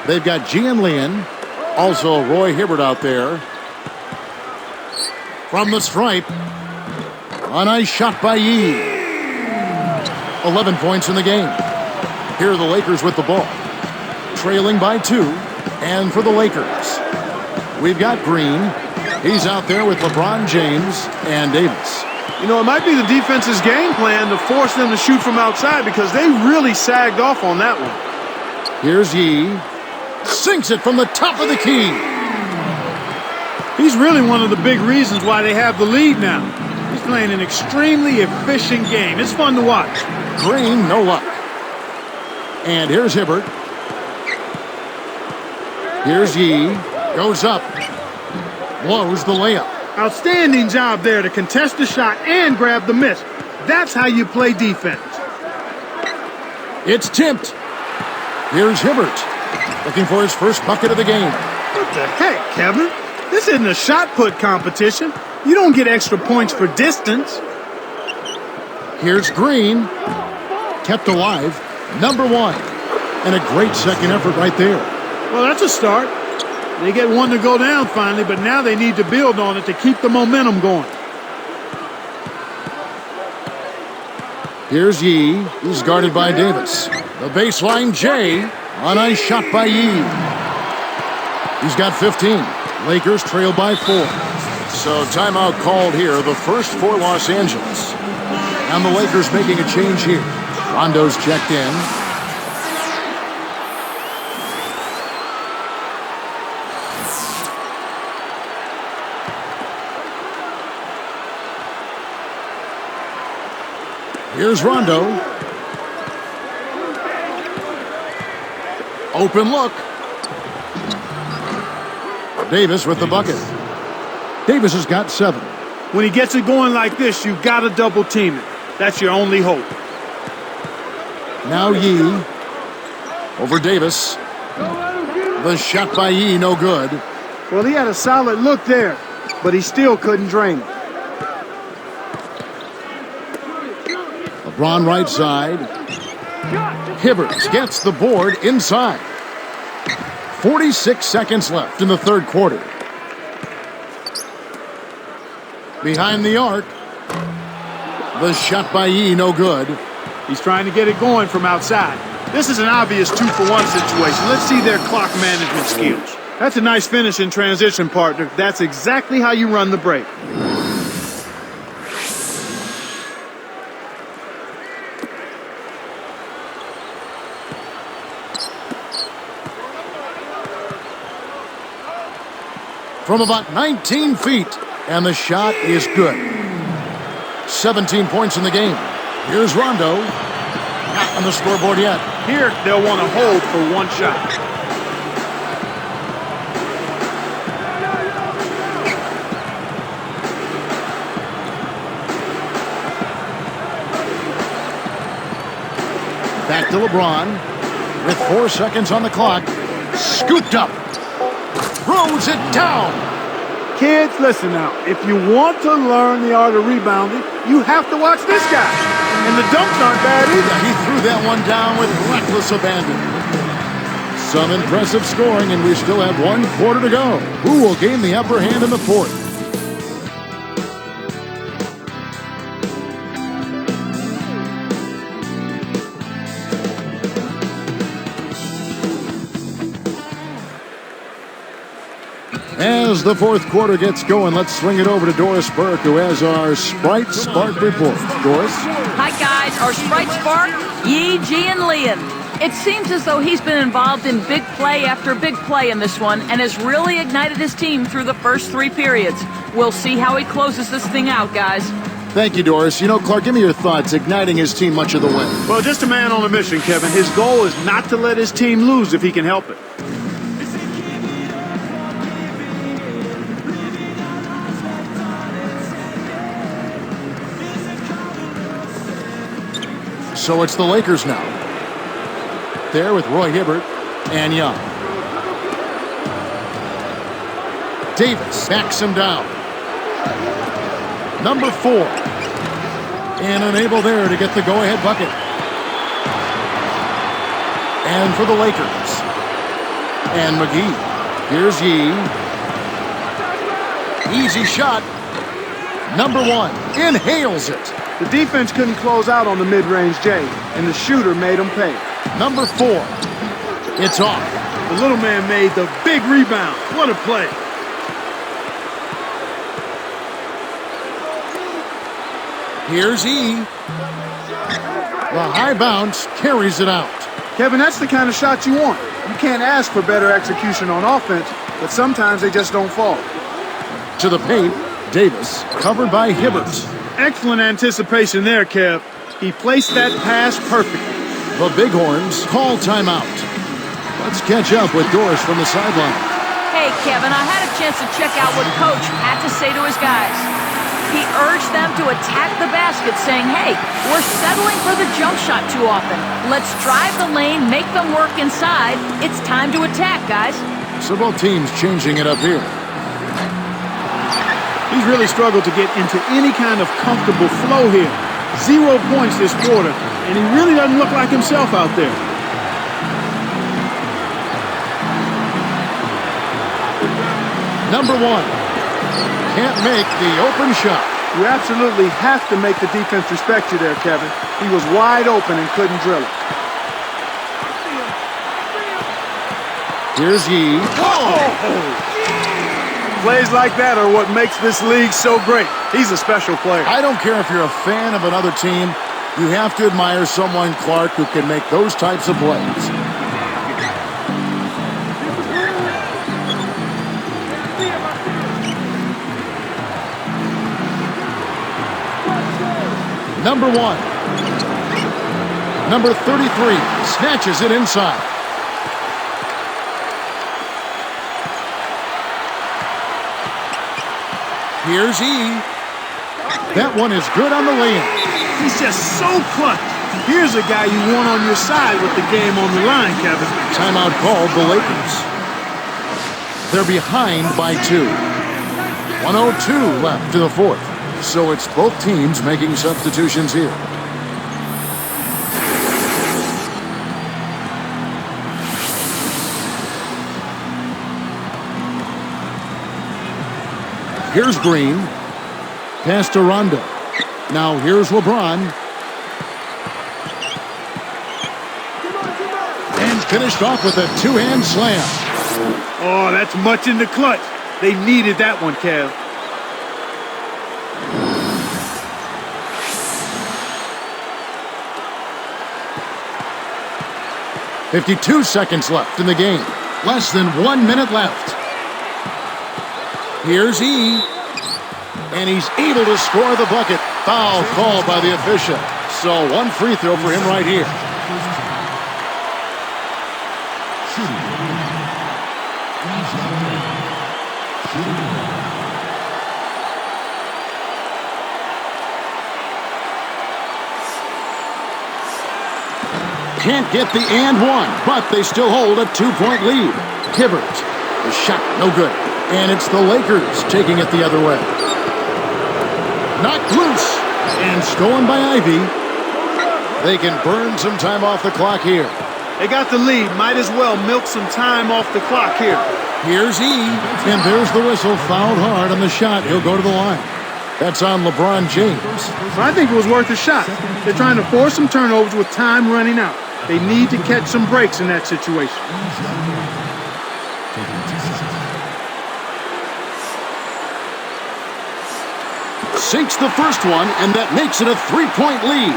They've got Gian Leon. Also Roy Hibbert out there. From the stripe. A nice shot by Yee. 11 points in the game. Here are the Lakers with the ball. Trailing by 2. And for the Lakers, we've got Green. He's out there with LeBron James and Davis. You know, it might be the defense's game plan to force them to shoot from outside because they really sagged off on that one. Here's Yee. Sinks it from the top of the key. He's really one of the big reasons why they have the lead now. He's playing an extremely efficient game. It's fun to watch. Green, no luck. And here's Hibbert. Here's Yee. Goes up. Blows the layup. Outstanding job there to contest the shot and grab the miss. That's how you play defense. It's tipped. Here's Hibbert. Looking for his first bucket of the game. What the heck, Kevin? This isn't a shot put competition. You don't get extra points for distance. Here's Green. Kept alive. Number 1. And a great second effort right there. Well, that's a start. They get one to go down finally, but now they need to build on it to keep the momentum going. Here's Yee. He's guarded by Davis. The baseline J. A nice shot by Yee. He's got 15. Lakers trail by 4. So timeout called here, the first for Los Angeles. And the Lakers making a change here. Rondo's checked in. Here's Rondo. Open look. Davis with the bucket. Davis has got 7. When he gets it going like this, you've got to double team it. That's your only hope. Now Yee. Over Davis. The shot by Yee, no good. Well, he had a solid look there, but he still couldn't drain it. LeBron right side. Hibbert gets the board inside. 46 seconds left in the third quarter. Behind the arc. The shot by Yee, no good. He's trying to get it going from outside. This is an obvious 2-for-1 situation. Let's see their clock management skills. That's a nice finish in transition, partner. That's exactly how you run the break. From about 19 feet, and the shot is good. 17 points in the game. Here's Rondo. Not on the scoreboard yet. Here, they'll want to hold for one shot. Back to LeBron. With 4 seconds on the clock. Scooped up. Throws it down. Kids, listen now. If you want to learn the art of rebounding, you have to watch this guy. And the dunks aren't bad either. Yeah, he threw that one down with reckless abandon. Some impressive scoring, and we still have 1 quarter to go. Who will gain the upper hand in the fourth? As the fourth quarter gets going, let's swing it over to Doris Burke, who has our Sprite Spark report. Doris? Hi, guys. Our Sprite Spark, Yee Gian Leon. It seems as though he's been involved in big play after big play in this one and has really ignited his team through the first 3 periods. We'll see how he closes this thing out, guys. Thank you, Doris. You know, Clark, give me your thoughts, igniting his team much of the way. Well, just a man on a mission, Kevin. His goal is not to let his team lose if he can help it. So it's the Lakers now. There with Roy Hibbert and Young. Davis backs him down. Number 4. And unable there to get the go-ahead bucket. And for the Lakers, And McGee. Here's Yee. Easy shot. Number 1 inhales it. The defense couldn't close out on the mid-range J, and the shooter made them pay. Number 4. It's off. The little man made the big rebound. What a play. Here's E. The high bounce carries it out. Kevin, that's the kind of shot you want. You can't ask for better execution on offense, but sometimes they just don't fall. To the paint, Davis, covered by Hibbert. Excellent anticipation there, Kev. He placed that pass perfectly. The Bighorns call timeout. Let's catch up with Doris from the sideline. Hey, Kevin, I had a chance to check out what Coach had to say to his guys. He urged them to attack the basket, saying, hey, we're settling for the jump shot too often. Let's drive the lane, make them work inside. It's time to attack, guys. So both teams changing it up here. He's really struggled to get into any kind of comfortable flow here. 0 points this quarter, and he really doesn't look like himself out there. Number 1. Can't make the open shot. You absolutely have to make the defense respect you there, Kevin. He was wide open and couldn't drill it. Here's Yee. Plays like that are what makes this league so great. He's a special player. I don't care if you're a fan of another team. You have to admire someone, Clark, who can make those types of plays. Number 1. Number 33 snatches it inside. Here's E. That one is good on the lane. He's just so clutch. Here's a guy you want on your side with the game on the line, Kevin. Timeout called the Lakers. They're behind by 2. 1:02 left to the 4th. So it's both teams making substitutions here. Here's Green. Pass to Rondo. Now here's LeBron. And finished off with a two-hand slam. Oh, that's much in the clutch. They needed that one, Kev. .52 seconds left in the game. Less than 1 minute left. Here's E. And he's able to score the bucket. Foul called by the official. So 1 free throw for him right here. Can't get the and one, but they still hold a 2-point lead. Hibbert, the shot no good. And it's the Lakers taking it the other way. Knocked loose and stolen by Ivy. They can burn some time off the clock here. They got the lead. Might as well milk some time off the clock here. Here's E. And there's the whistle. Fouled hard on the shot. He'll go to the line. That's on LeBron James. Well, I think it was worth a shot. They're trying to force some turnovers with time running out. They need to catch some breaks in that situation. Sinks the first one, and that makes it a 3-point lead.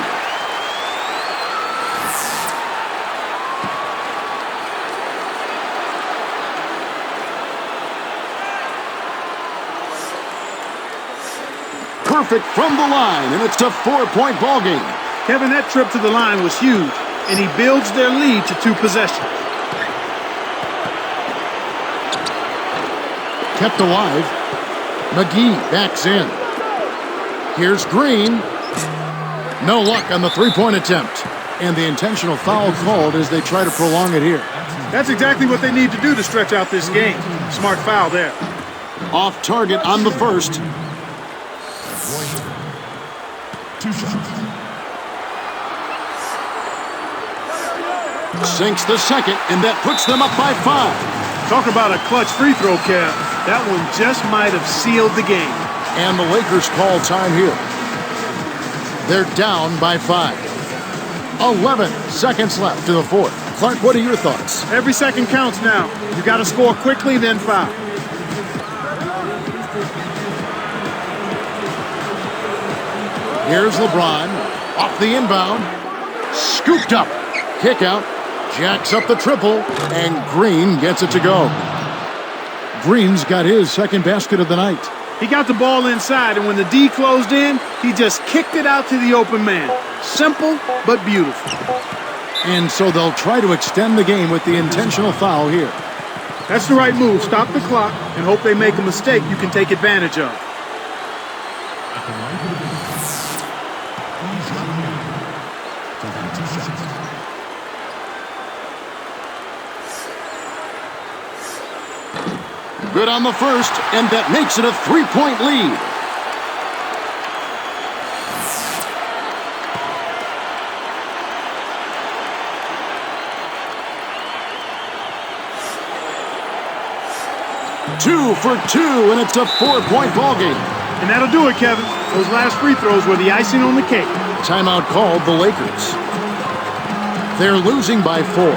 Perfect from the line, and it's a 4-point ball game. Kevin, that trip to the line was huge, and he builds their lead to 2 possessions. Kept alive. McGee backs in. Here's Green. No luck on the 3-point attempt. And the intentional foul called as they try to prolong it here. That's exactly what they need to do to stretch out this game. Smart foul there. Off target on the first. 2 shots. Sinks the second, and that puts them up by 5. Talk about a clutch free throw, Kev. That one just might have sealed the game. And the Lakers call time here. They're down by 5. 11 seconds left in the fourth. Clark, what are your thoughts? Every second counts now. You got to score quickly, then foul. Here's LeBron. Off the inbound. Scooped up. Kick out. Jacks up the triple. And Green gets it to go. Green's got his second basket of the night. He got the ball inside, and when the D closed in, he just kicked it out to the open man. Simple, but beautiful. And so they'll try to extend the game with the intentional foul here. That's the right move. Stop the clock and hope they make a mistake you can take advantage of. At the line of the bench, please come in. 32 seconds. Good on the first, and that makes it a 3-point lead. Two for two, and it's a 4-point ball game. And that'll do it, Kevin. Those last free throws were the icing on the cake. Timeout called the Lakers. They're losing by 4.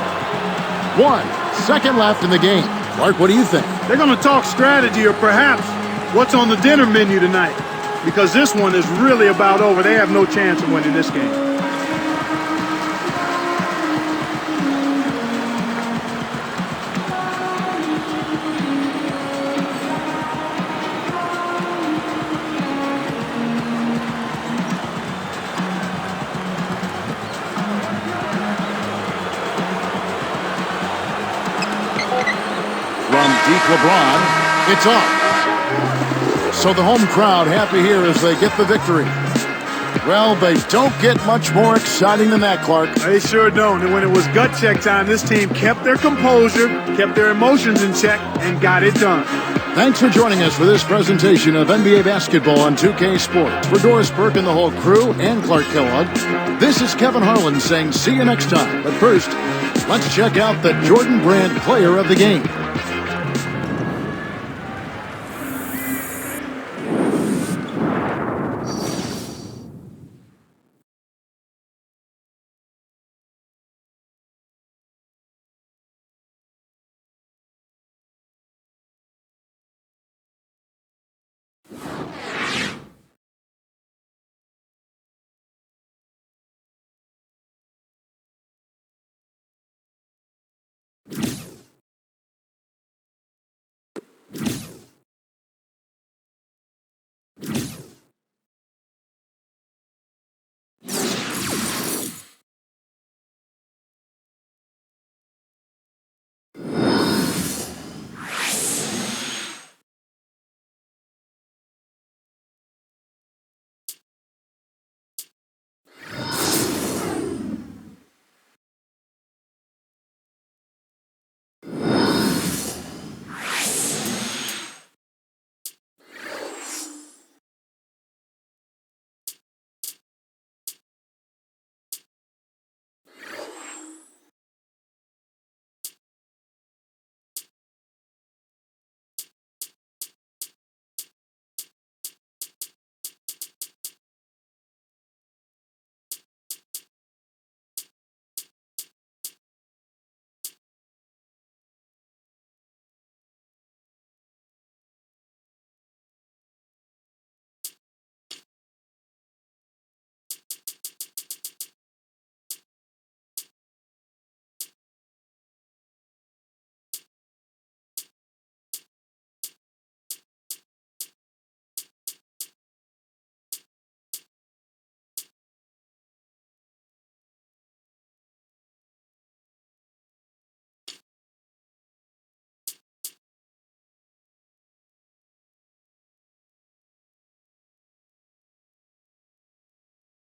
1 second left in the game. Clark, what do you think? They're going to talk strategy or perhaps what's on the dinner menu tonight. Because this one is really about over. They have no chance of winning this game. From deep LeBron, it's off. So the home crowd happy here as they get the victory. Well, they don't get much more exciting than that, Clark. They sure don't. And when it was gut check time, this team kept their composure, kept their emotions in check, and got it done. Thanks for joining us for this presentation of NBA basketball on 2K Sports. For Doris Burke and the whole crew and Clark Kellogg, this is Kevin Harlan saying see you next time. But first, let's check out the Jordan Brand Player of the Game.